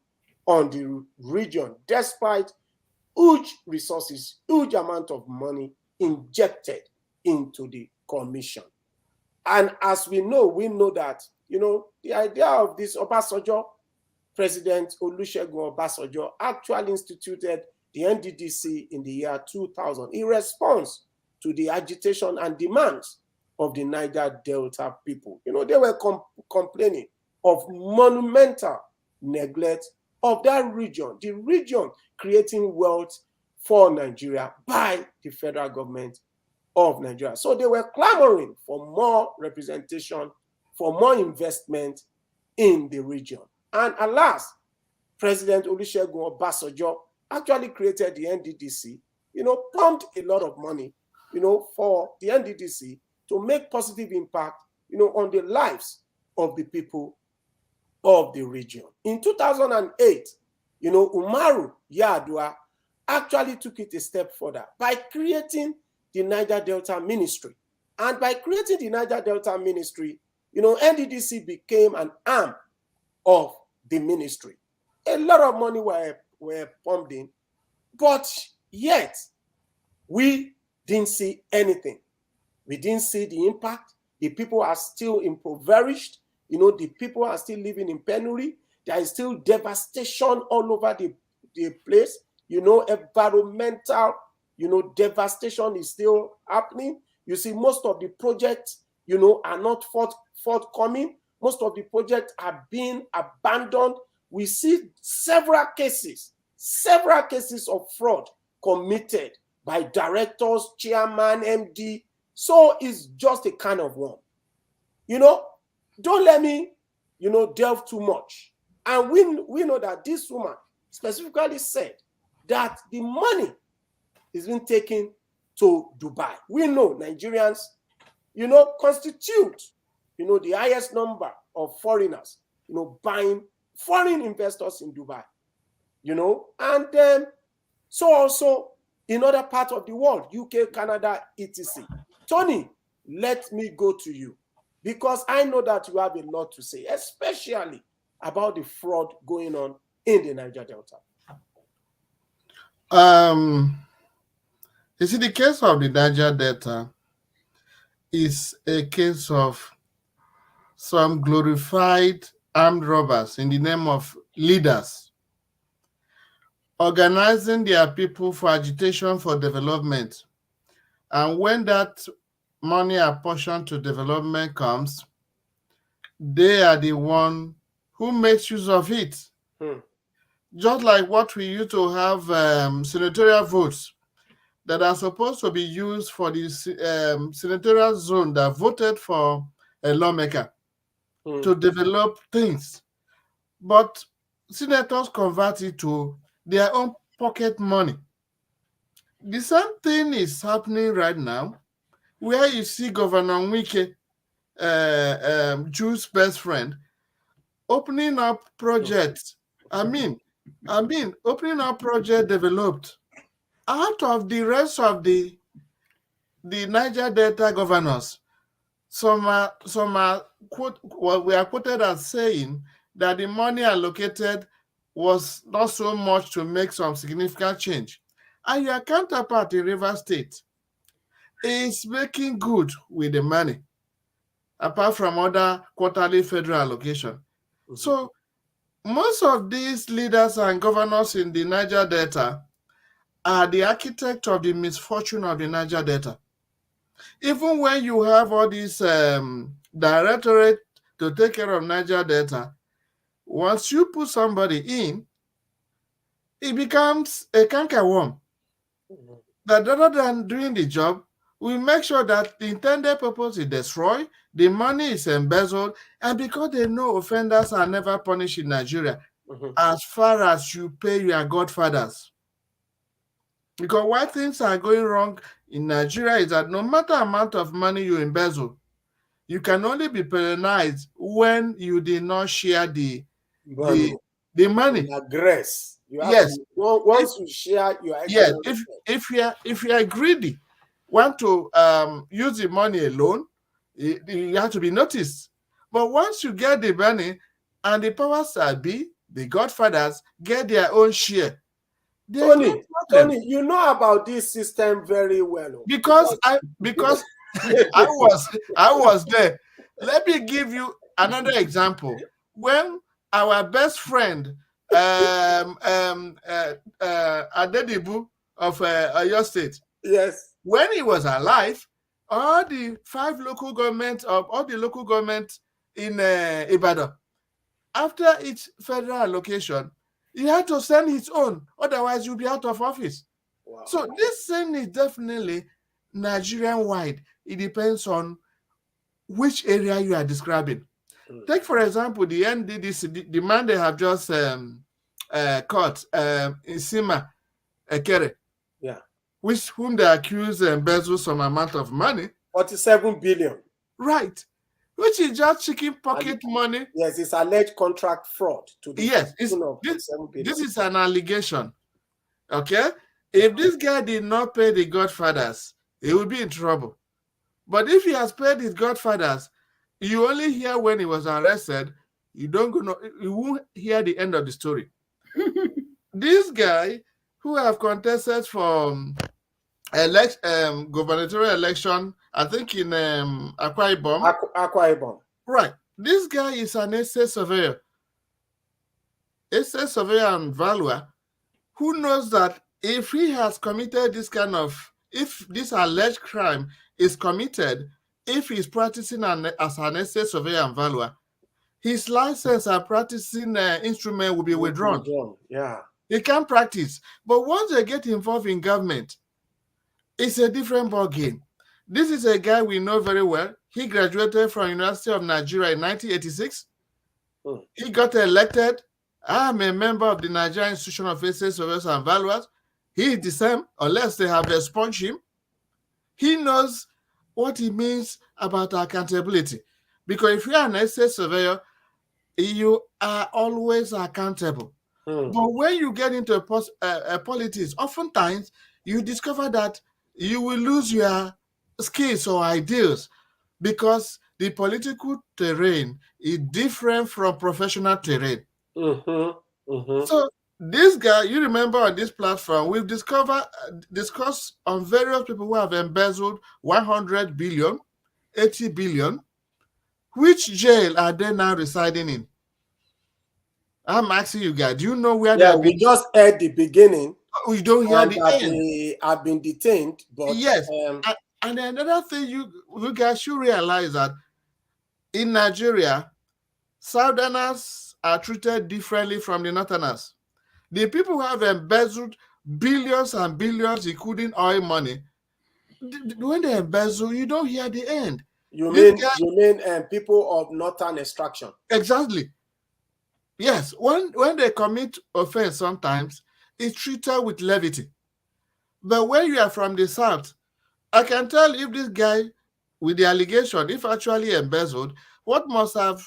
on the region, despite huge resources, huge amount of money injected into the commission. And as we know that, the idea of this Obasanjo, President Olusegun Obasanjo, actually instituted the NDDC in the year 2000 in response to the agitation and demands of the Niger Delta people. They were complaining of monumental neglect of that region, the region creating wealth for Nigeria by the federal government of Nigeria. So they were clamoring for more representation, for more investment in the region. And alas, President Olusegun Obasanjo actually created the NDDC, pumped a lot of money, for the NDDC to make positive impact, on the lives of the people of the region. In 2008, Umaru Yar'Adua actually took it a step further by creating the Niger Delta Ministry. And by creating the Niger Delta Ministry, NDDC became an arm of the ministry. A lot of money were pumped in, but yet we didn't see anything. We didn't see the impact. The people are still impoverished. The people are still living in penury. There is still devastation all over the place. Environmental, devastation is still happening. You see, most of the projects, are not forthcoming. Most of the projects are being abandoned. We see several cases of fraud committed by directors, chairman, MD. So it's just a kind of one. Don't let me, delve too much. And we know that this woman specifically said that the money is being taken to Dubai. We know Nigerians, constitute, the highest number of foreigners, buying foreign investors in Dubai, and then so also in other parts of the world, UK, Canada, etc. Tony, let me go to you, because I know that you have a lot to say, especially about the fraud going on in the Niger Delta. You see, the case of the Niger Delta is a case of some glorified armed robbers in the name of leaders organizing their people for agitation for development. And when that money apportioned to development comes, they are the one who makes use of it. Just like what we used to have senatorial votes that are supposed to be used for the senatorial zone that voted for a lawmaker. to develop things. But senators convert it to their own pocket money. The same thing is happening right now, where you see Governor Wike, Jew's best friend, opening up projects. Opening up project developed out of the rest of the Niger Delta governors. Some are we are quoted as saying that the money allocated was not so much to make some significant change. And your counterpart in Rivers State is making good with the money, apart from other quarterly federal allocation. So most of these leaders and governors in the Niger Delta are the architect of the misfortune of the Niger Delta. Even when you have all these directorate to take care of Niger Delta, once you put somebody in, it becomes a cankerworm. That rather than doing the job, we make sure that the intended purpose is destroyed, the money is embezzled, and because they know offenders are never punished in Nigeria, as far as you pay your godfathers. Because why things are going wrong in Nigeria is that no matter amount of money you embezzle, you can only be penalized when you did not share the money. You aggress. Yes. Once you share, you are yes. If you are greedy, want to use the money alone, you have to be noticed. But once you get the money, and the powers that be, the godfathers, get their own share. Tony, you know about this system very well. Because I was there. Let me give you another example. When our best friend Adedibu of Oyo State, yes, when he was alive, all the local government in Ibadan, after each federal allocation, he had to send his own, otherwise you'll be out of office. Wow. So this thing is definitely Nigerian-wide. It depends on which area you are describing. Take, for example, the NDDC, the man they have just caught, Isima Ekere, whom they accuse embezzle some amount of money. 47 billion. Right. Which is just chicken pocket money. Yes, it's alleged contract fraud. This is an allegation. Okay? If this guy did not pay the godfathers, he will be in trouble. But if he has paid his godfathers, you only hear when he was arrested. You won't hear the end of the story. This guy who have contested for gubernatorial election, I think in Akwa Ibom. Right. This guy is an estate surveyor. Estate surveyor and valuer who knows that if he has committed if this alleged crime is committed, if he's practicing as an estate surveyor and valuer, his license and practicing instrument will be withdrawn. Yeah. He can't practice. But once they get involved in government, it's a different ball game. This is a guy we know very well. He graduated from University of Nigeria in 1986. He got elected. I am a member of the Nigerian Institution of Estate Surveyors and Valuers. He is the same, unless they have expunged him. He knows what it means about accountability. Because if you are an estate surveyor, you are always accountable. But when you get into politics, oftentimes you discover that you will lose your skills or ideals because the political terrain is different from professional terrain. So this guy, you remember on this platform, we've discussed on various people who have embezzled 100 billion, 80 billion. Which jail are they now residing in? I'm asking you guys, do you know where they are? We just heard the beginning. We don't hear the end. They have been detained, but yes. And another thing you guys should realize that in Nigeria, Southerners are treated differently from the Northerners. The people who have embezzled billions and billions, including oil money, when they embezzle, you don't hear the end. You mean people of northern extraction? Exactly. Yes, when they commit offense, sometimes it's treated with levity. But when you are from the south, I can tell if this guy with the allegation, if actually embezzled, what must have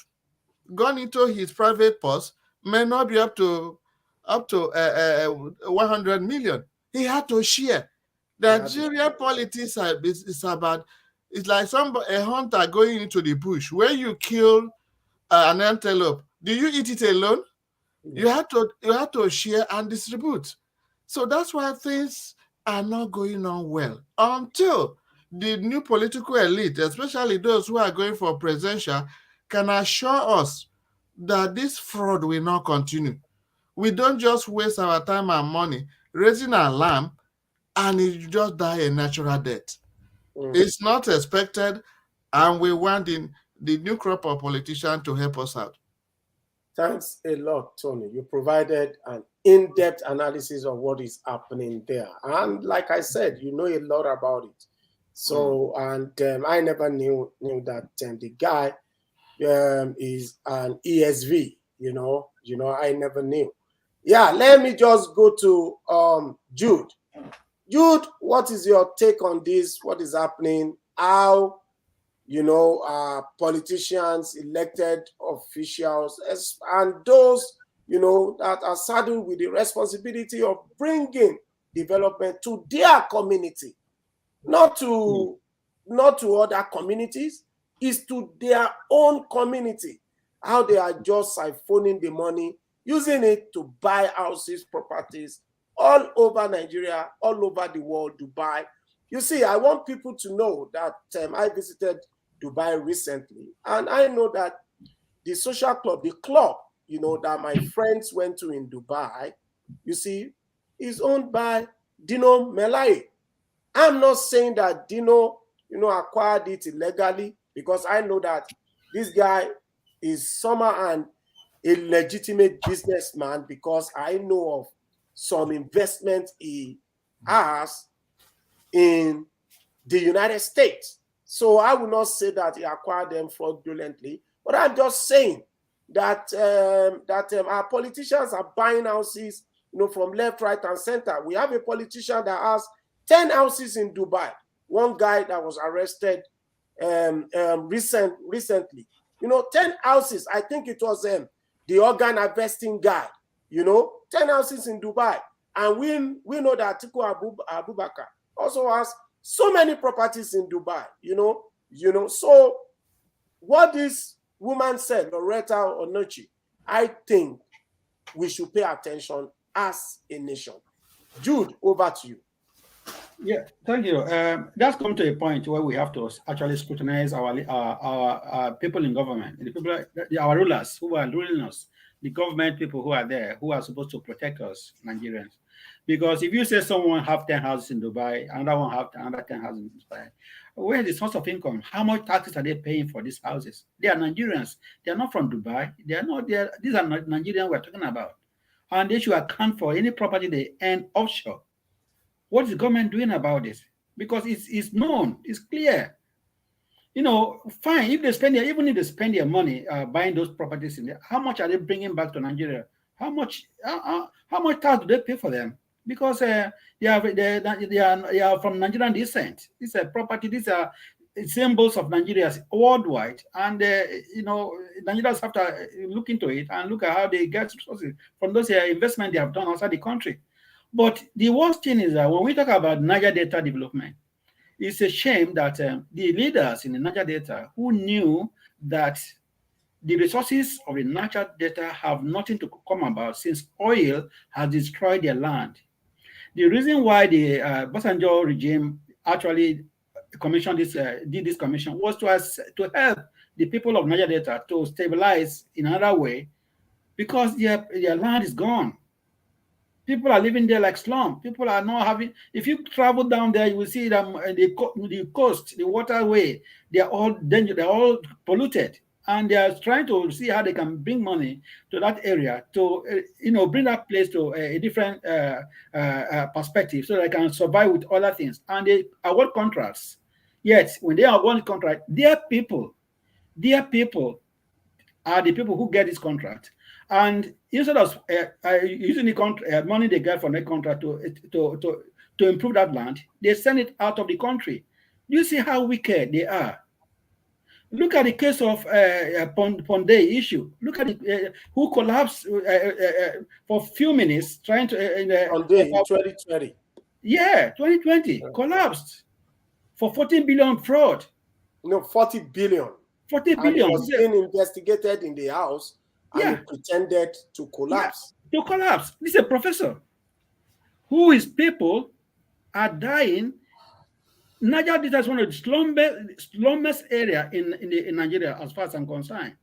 gone into his private purse may not be up to 100 million. He had to share. Nigerian politics is about, it's like a hunter going into the bush. When you kill an antelope, do you eat it alone? You have to share and distribute. So that's why things are not going on well until the new political elite, especially those who are going for presidential, can assure us that this fraud will not continue. We don't just waste our time and money raising an alarm and it just die a natural death. It's not expected, and we want the new crop of politicians to help us out. Thanks a lot, Tony. You provided an in-depth analysis of what is happening there. And like I said, you know a lot about it. So, and I never knew that the guy is an ESV, I never knew. Yeah, let me just go to Jude. Jude, what is your take on this? What is happening? How politicians, elected officials, and those, that are saddled with the responsibility of bringing development to their community, not to other communities, is to their own community. How they are just siphoning the money, using it to buy houses, properties all over Nigeria, all over the world, Dubai. You see, I want people to know that I visited Dubai recently, and I know that the social club, the club, that my friends went to in Dubai, you see, is owned by Dino Melaye. I'm not saying that Dino, acquired it illegally, because I know that this guy is somehow a legitimate businessman, because I know of some investment he has in the United States. So I will not say that he acquired them fraudulently, but I'm just saying that our politicians are buying houses, from left, right, and center. We have a politician that has 10 houses in Dubai. One guy that was arrested recently, 10 houses. I think it was the organ harvesting guy, 10 houses in Dubai. And we know that Atiku Abubakar also has so many properties in Dubai, So what this woman said, Loretta Onochi, I think we should pay attention as a nation. Jude, over to you. Yeah, thank you. That's come to a point where we have to actually scrutinize our people in government, the people, our rulers who are ruling us, the government people who are there, who are supposed to protect us, Nigerians. Because if you say someone have 10 houses in Dubai, another one have another 10 houses in Dubai, where is the source of income? How much taxes are they paying for these houses? They are Nigerians. They are not from Dubai. They are not there. These are not Nigerians we're talking about. And they should account for any property they earn offshore. What is the government doing about this? Because it's known, it's clear. Fine, if they spend even if they spend their money buying those properties in there, how much are they bringing back to Nigeria? How much tax do they pay for them? Because they are from Nigerian descent. These are property. These are symbols of Nigeria worldwide, and Nigerians have to look into it and look at how they get resources from those investments they have done outside the country. But the worst thing is that when we talk about Niger Delta development, it's a shame that the leaders in the Niger Delta who knew that the resources of the Niger Delta have nothing to come about since oil has destroyed their land. The reason why the Obasanjo regime actually commissioned did this commission was to help the people of Niger Delta to stabilize in another way, because their land is gone. People are living there like slum. People are not having. If you travel down there, you will see them the coast, the waterway. They are all dangerous. They are all polluted, and they are trying to see how they can bring money to that area to bring that place to a different perspective, so they can survive with other things. And they award contracts Yet, when they are on contract, their people are the people who get this contract. And instead of using the money they get from the contract to improve that land, they send it out of the country. You see how wicked they are. Look at the case of Ponde issue. Look at who collapsed for a few minutes trying to. Ponde in 2020. Yeah, 2020 collapsed for 14 billion fraud. No, 40 billion. 40 and billion. It was being investigated in the house, and it pretended to collapse. Yeah, to collapse. This is a professor who his people are dying. Niger Delta is one of the slummiest area in Nigeria, as far as I'm concerned.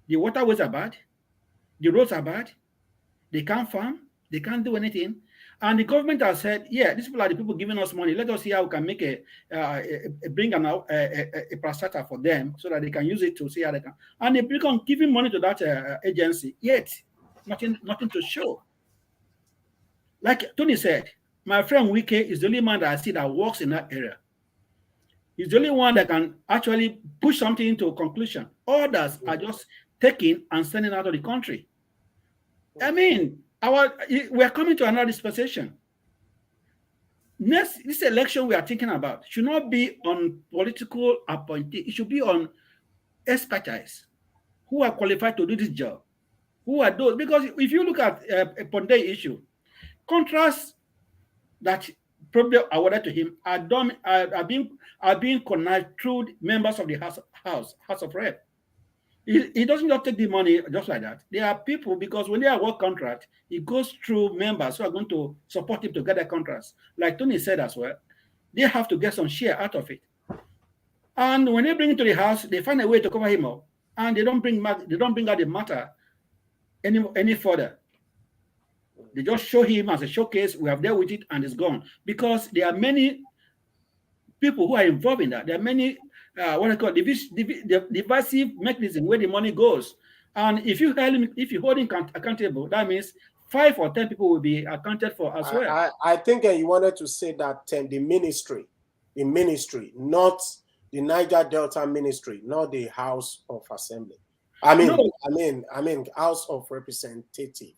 The waterways are bad, the roads are bad, they can't farm, they can't do anything. And the government has said, yeah, these people are the people giving us money. Let us see how we can make bring a infrastructure for them so that they can use it to see how they can. And they become giving money to that agency, yet nothing to show. Like Tony said, my friend Wike is the only man that I see that works in that area. He's the only one that can actually push something into a conclusion. Others are just taking and sending out of the country. I mean, we're coming to another dispensation. This election we are thinking about should not be on political appointee. It should be on expertise. Who are qualified to do this job? Who are those? Because if you look at a Ponde issue, contracts that probably awarded to him are being connived through members of the House of Rep. He doesn't just take the money just like that. There are people, because when they are work contract, it goes through members who are going to support him to get their contracts. Like Tony said as well, they have to get some share out of it. And when they bring him to the house, they find a way to cover him up, and they don't bring out the matter any further. They just show him as a showcase. We have dealt with it, and it's gone. Because there are many people who are involved in that. There are many what I call divisive mechanism where the money goes. And if you hold him accountable, that means 5 or 10 people will be accounted for as well. I think you wanted to say that the ministry, not the Niger Delta ministry, not the House of Assembly. I mean House of Representatives.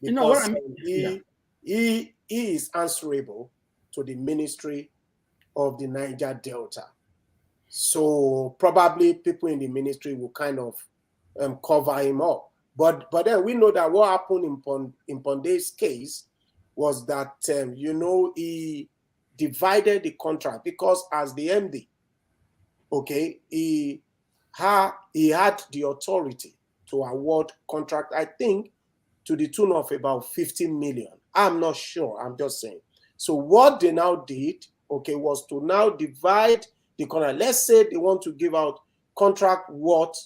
Because he is answerable to the ministry of the Niger Delta. So probably people in the ministry will kind of cover him up. But then we know that what happened in Ponde's case was that, he divided the contract, because as the MD, he had the authority to award contract, I think, to the tune of about 50 million. I'm not sure, I'm just saying. So what they now did, was to now divide the contract. Let's say they want to give out contract worth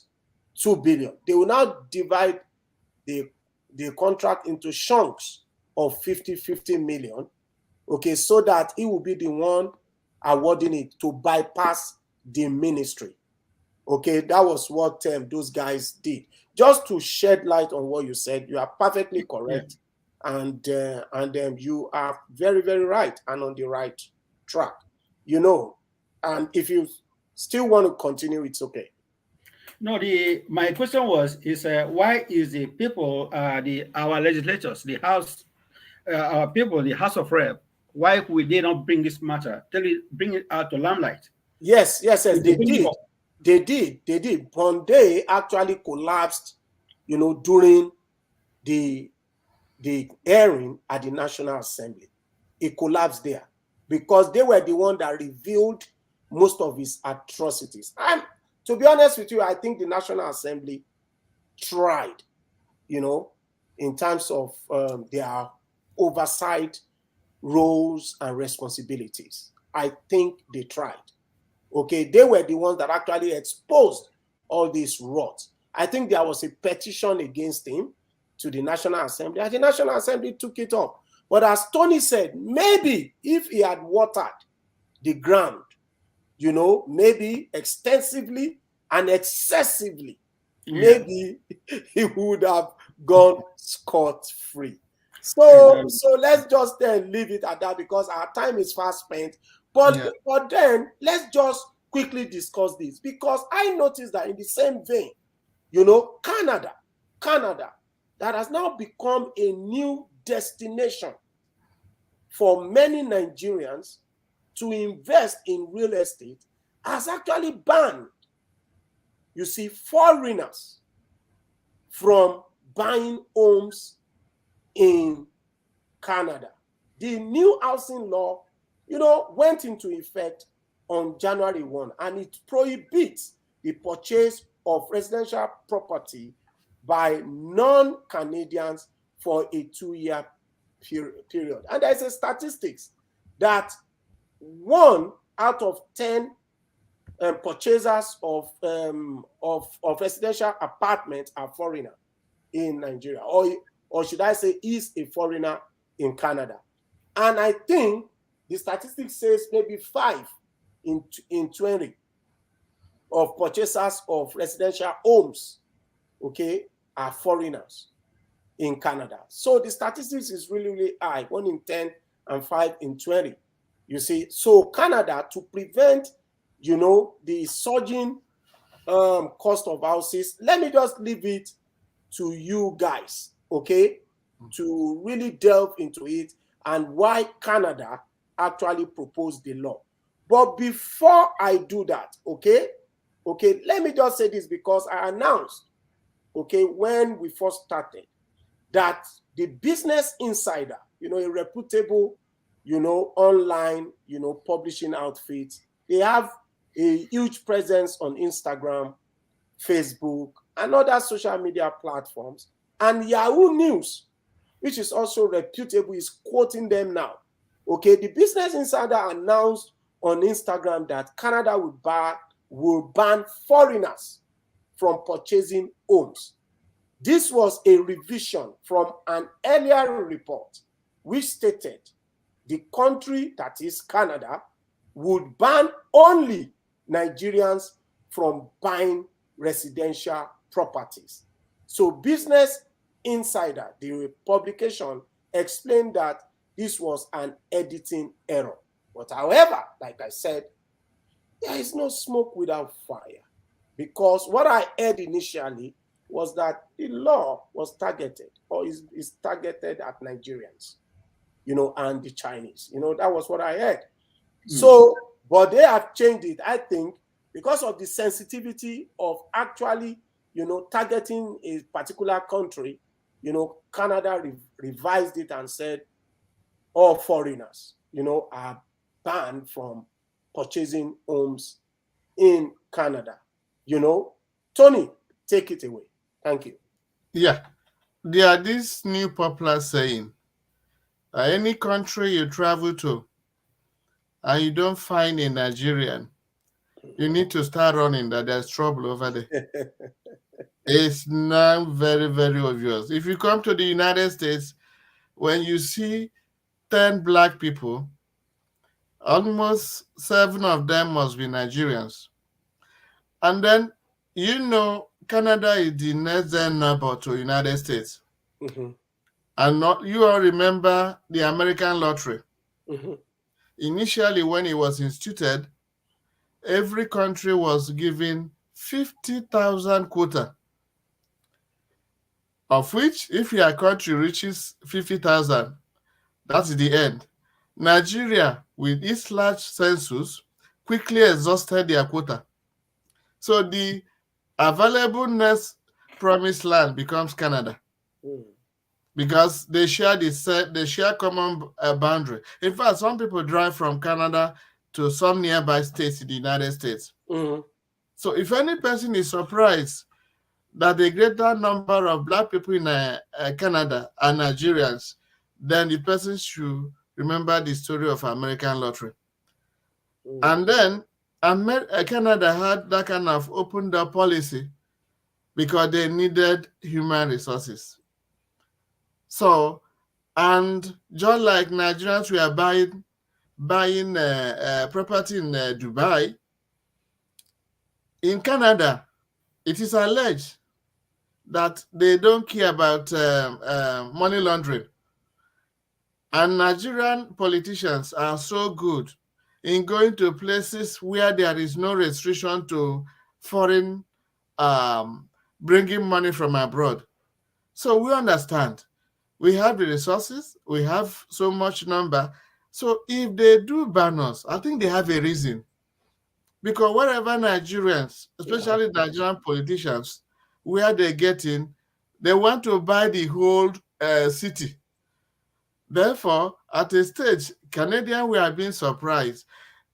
2 billion. They will now divide the contract into chunks of 50 million, so that he will be the one awarding it to bypass the ministry. That was what those guys did. Just to shed light on what you said, you are perfectly correct. Yeah. And you are very, very right and on the right track. And if you still want to continue, it's okay. No, my question is why is the people, our legislators, the House, our people, the House of Rep, why would they not bring this matter, bring it out to limelight? Yes, they did. They did. Ponde actually collapsed, during the hearing at the National Assembly. It collapsed there because they were the one that revealed most of his atrocities. And to be honest with you, I think the National Assembly tried, in terms of their oversight roles and responsibilities. I think they tried. They were the ones that actually exposed all these rot. I think there was a petition against him to the National Assembly, and the National Assembly took it up. But as Tony said, maybe if he had watered the ground, maybe extensively and excessively, maybe he would have gone scot-free. So let's just leave it at that, because our time is fast spent. But then let's just quickly discuss this, because I noticed that in the same vein, Canada, that has now become a new destination for many Nigerians to invest in real estate, has actually banned, you see, foreigners from buying homes in Canada. The new housing law, went into effect on January 1, and it prohibits the purchase of residential property by non-Canadians for a 2-year period. And there's a statistics that 1 out of 10 purchasers of residential apartments are foreigner in Nigeria, or should I say is a foreigner in Canada. And I think the statistics says maybe 5 in 20 of purchasers of residential homes, are foreigners in Canada. So the statistics is really, really high, 1 in 10 and 5 in 20. You see, so Canada, to prevent, the surging cost of houses, let me just leave it to you guys, to really delve into it and why Canada actually proposed the law. But before I do that, let me just say this, because I announced, when we first started, that the Business Insider, a reputable, online, publishing outfit, they have a huge presence on Instagram, Facebook, and other social media platforms. And Yahoo News, which is also reputable, is quoting them now. The Business Insider announced on Instagram that Canada will ban foreigners from purchasing homes. This was a revision from an earlier report which stated the country, that is Canada, would ban only Nigerians from buying residential properties. So Business Insider, the publication, explained that this was an editing error. But however, like I said, there is no smoke without fire, because what I heard initially was that the law was targeted, or is targeted at Nigerians, and the Chinese. That was what I heard. So, but they have changed it, I think, because of the sensitivity of actually, targeting a particular country. Canada revised it and said all foreigners, are banned from purchasing homes in Canada. Tony, take it away. Thank you. Yeah, there are this new popular saying, any country you travel to and you don't find a Nigerian, you need to start running, that there's trouble over there. It's now very, very obvious. If you come to the United States, when you see 10 black people, almost 7 of them must be Nigerians. And then, Canada is the next door neighbor to United States. And you all remember the American lottery. Initially, when it was instituted, every country was given 50,000 quota, of which, if your country reaches 50,000, that's the end. Nigeria, with its large census, quickly exhausted their quota. So the available next promised land becomes Canada, because they share common boundary. In fact, some people drive from Canada to some nearby states in the United States. So if any person is surprised that a greater number of black people in Canada are Nigerians, then the person should remember the story of American lottery. And then Canada had that kind of opened up policy because they needed human resources. So, and just like Nigerians were buying property in Dubai, in Canada, it is alleged that they don't care about money laundering. And Nigerian politicians are so good in going to places where there is no restriction to foreign bringing money from abroad. So we understand. We have the resources, we have so much number. So if they do ban us, I think they have a reason. Because wherever Nigerians, especially Nigerian politicians, where they get in, they want to buy the whole city. Therefore, at a stage, Canadians were being surprised.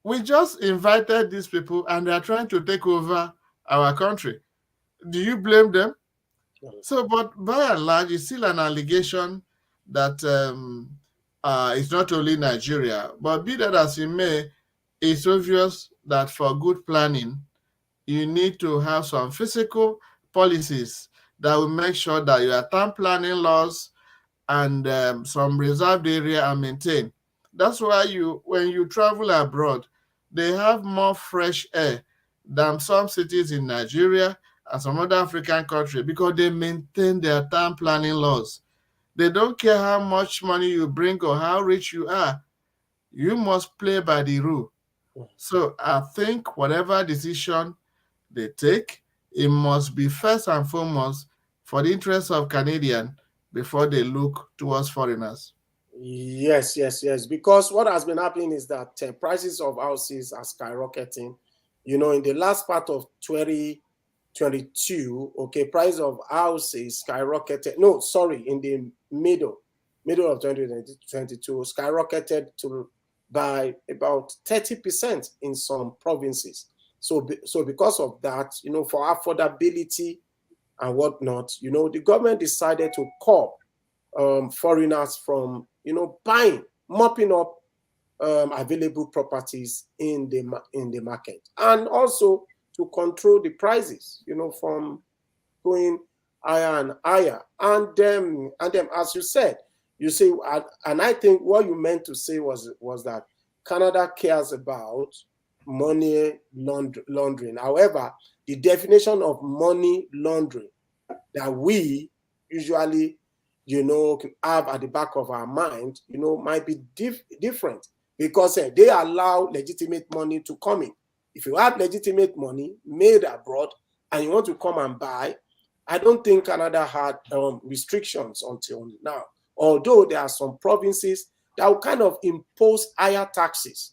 We just invited these people and they are trying to take over our country. Do you blame them? So, but by and large, it's still an allegation that it's not only Nigeria. But be that as it may, it's obvious that for good planning, you need to have some physical policies that will make sure that your town planning laws and some reserved area are maintained. That's why when you travel abroad, they have more fresh air than some cities in Nigeria and some other African countries because they maintain their town planning laws. They don't care how much money you bring or how rich you are. You must play by the rule. So I think whatever decision they take, it must be first and foremost for the interests of Canadians before they look towards foreigners. Yes, yes, yes. Because what has been happening is that prices of houses are skyrocketing. In the last part of 2022, okay, price of houses skyrocketed. No, sorry, in the middle of 2022, skyrocketed by about 30% in some provinces. So because of that, for affordability and whatnot, the government decided to curb foreigners from, mopping up available properties in the market, and also to control the prices, from going higher and higher. And then, as you said, and I think what you meant to say was that Canada cares about money laundering. However, the definition of money laundering that we usually, have at the back of our mind, might be different, because they allow legitimate money to come in. If you have legitimate money made abroad and you want to come and buy, I don't think Canada had restrictions until now. Although there are some provinces that will kind of impose higher taxes,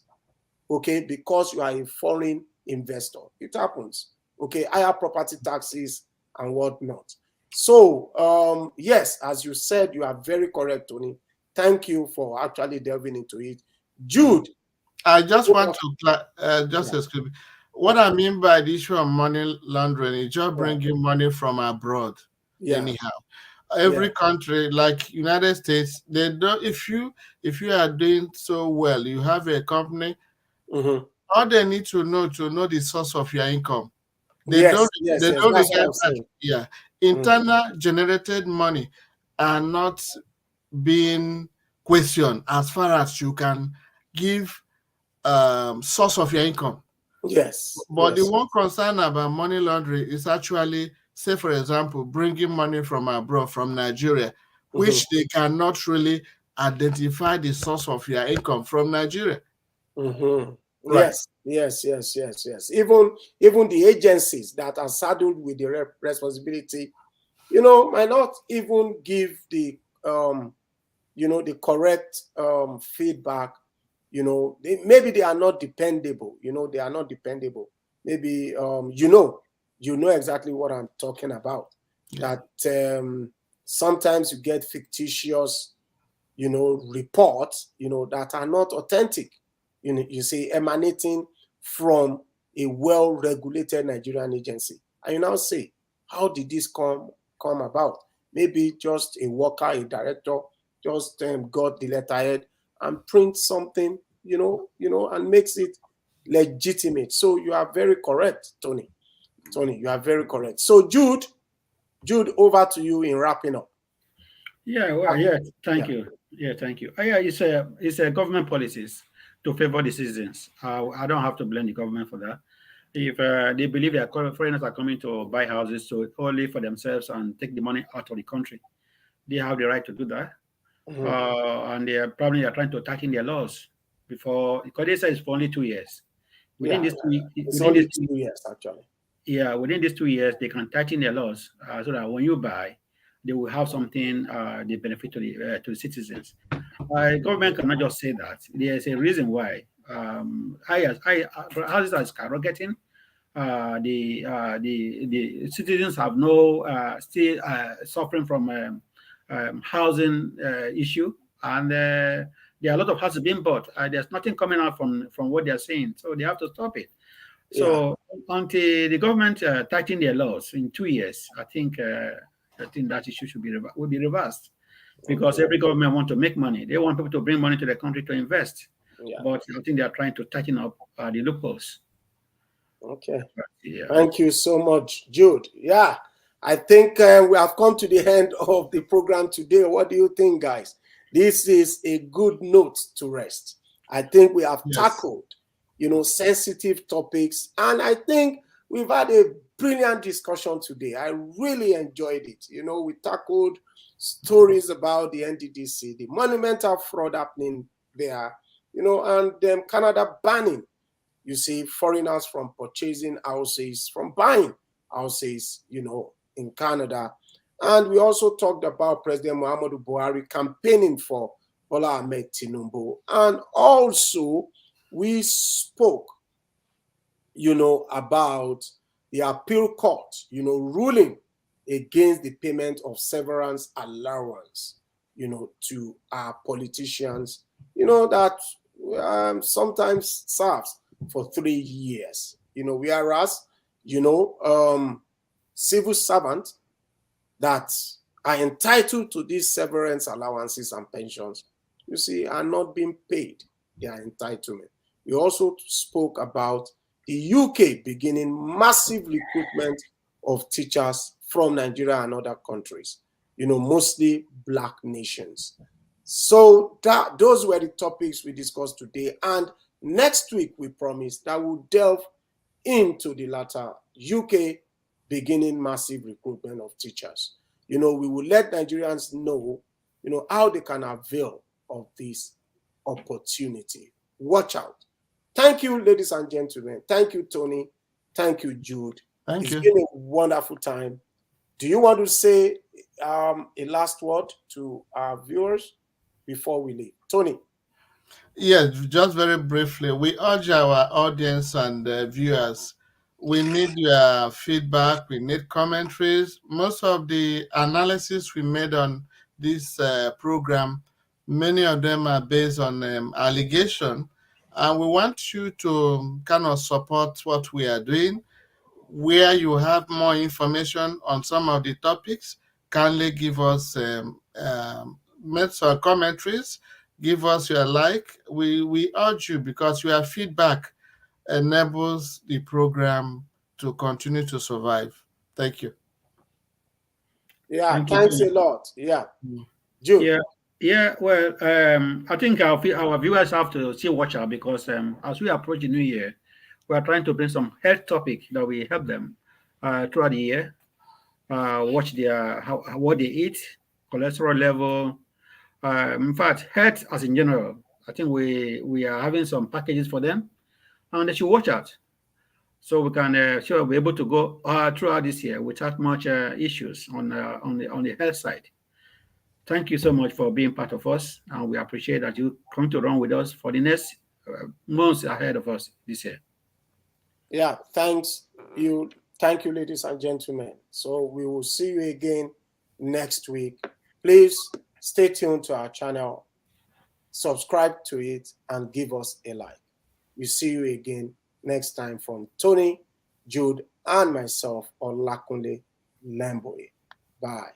okay, because you are a foreign investor. It happens, okay, higher property taxes and whatnot. So, yes, as you said, you are very correct, Tony. Thank you for actually delving into it. Jude. I just want to, excuse me. What I mean by the issue of money laundering is just bringing money from abroad. Anyhow, every country, like United States, they don't. If you are doing so well, you have a company. All they need to know the source of your income. They don't regard that. Yeah, internal generated money are not being questioned as far as you can give source of your income. Yes. But the one concern about money laundering is actually, say for example, bringing money from abroad, from Nigeria, which they cannot really identify the source of your income from Nigeria. Right. Yes. Even the agencies that are saddled with the responsibility, might not even give the the correct feedback. Maybe they are not dependable. They are not dependable. Maybe you know exactly what I'm talking about. That sometimes you get fictitious, reports, that are not authentic. You see, emanating from a well-regulated Nigerian agency. And you now say, how did this come about? Maybe just a worker, a director, just got the letterhead and print something, and makes it legitimate. So you are very correct, Tony. You are very correct. So Jude, over to you in wrapping up. Thank you. It's a government policies to favor the citizens. I don't have to blame the government for that. If they believe that foreigners are coming to buy houses only for themselves and take the money out of the country, they have the right to do that. And they are probably trying to attack in their laws. before, because they say it's for only 2 years. Within Yeah, these two, it's within only these 2 years actually. yeah, within these 2 years, they can tighten their laws so that when you buy, they will have something they benefit to the citizens. Government cannot just say that. There's a reason why. Houses are skyrocketing. The citizens have no still suffering from housing issue, and there are a lot of houses being bought. There's nothing coming out from what they're saying, so they have to stop it. Yeah. So until the government tighten their laws in 2 years, I think that issue will be reversed, because every government want to make money. They want people to bring money to the country to invest, Yeah. but I think they are trying to tighten up the loopholes. Okay. Yeah. Thank you so much, Jude. Yeah, I think we have come to the end of the program today. What do you think, guys? This is a good note to rest. I think we have tackled, sensitive topics, and I think we've had a brilliant discussion today. I really enjoyed it. We tackled stories about the NDDC, the monumental fraud happening there, and Canada banning, foreigners from purchasing houses, from buying houses, in Canada. And we also talked about President Muhammadu Buhari campaigning for Bola Ahmed Tinubu. And also we spoke, about the appeal court, ruling against the payment of severance allowance, to our politicians, that sometimes serves for 3 years, whereas, civil servants that are entitled to these severance allowances and pensions, are not being paid their entitlement. We also spoke about the UK beginning massive recruitment of teachers from Nigeria and other countries, mostly Black nations. So those were the topics we discussed today. And next week, we promise that we'll delve into the latter, UK beginning massive recruitment of teachers. We will let Nigerians know, how they can avail of this opportunity. Watch out. Thank you, ladies and gentlemen. Thank you, Tony. Thank you, Jude. It's been a wonderful time. Do you want to say a last word to our viewers before we leave? Tony. Yes, just very briefly, we urge our audience and viewers, we need your feedback, we need commentaries. Most of the analysis we made on this program, many of them are based on allegation, and we want you to kind of support what we are doing. Where you have more information on some of the topics, kindly give us make some commentaries, give us your like. We urge you, because your feedback enables the program to continue to survive. Thank you. Yeah, thanks a lot. Yeah. Jude. Yeah. Well, I think our viewers have to still watch out, because as we approach the new year, we are trying to bring some health topic that will help them throughout the year. Watch what they eat, cholesterol level. In fact, health as in general. I think we are having some packages for them, and they should watch out, so we can be able to go throughout this year without much issues on the health side. Thank you so much for being part of us, and we appreciate that you come to run with us for the next months ahead of us this year. Yeah, thank you, ladies and gentlemen. So we will see you again next week. Please stay tuned to our channel, subscribe to it, and give us a like. We'll see you again next time from Tony, Jude, and myself, Olakunle Lemboy. Bye.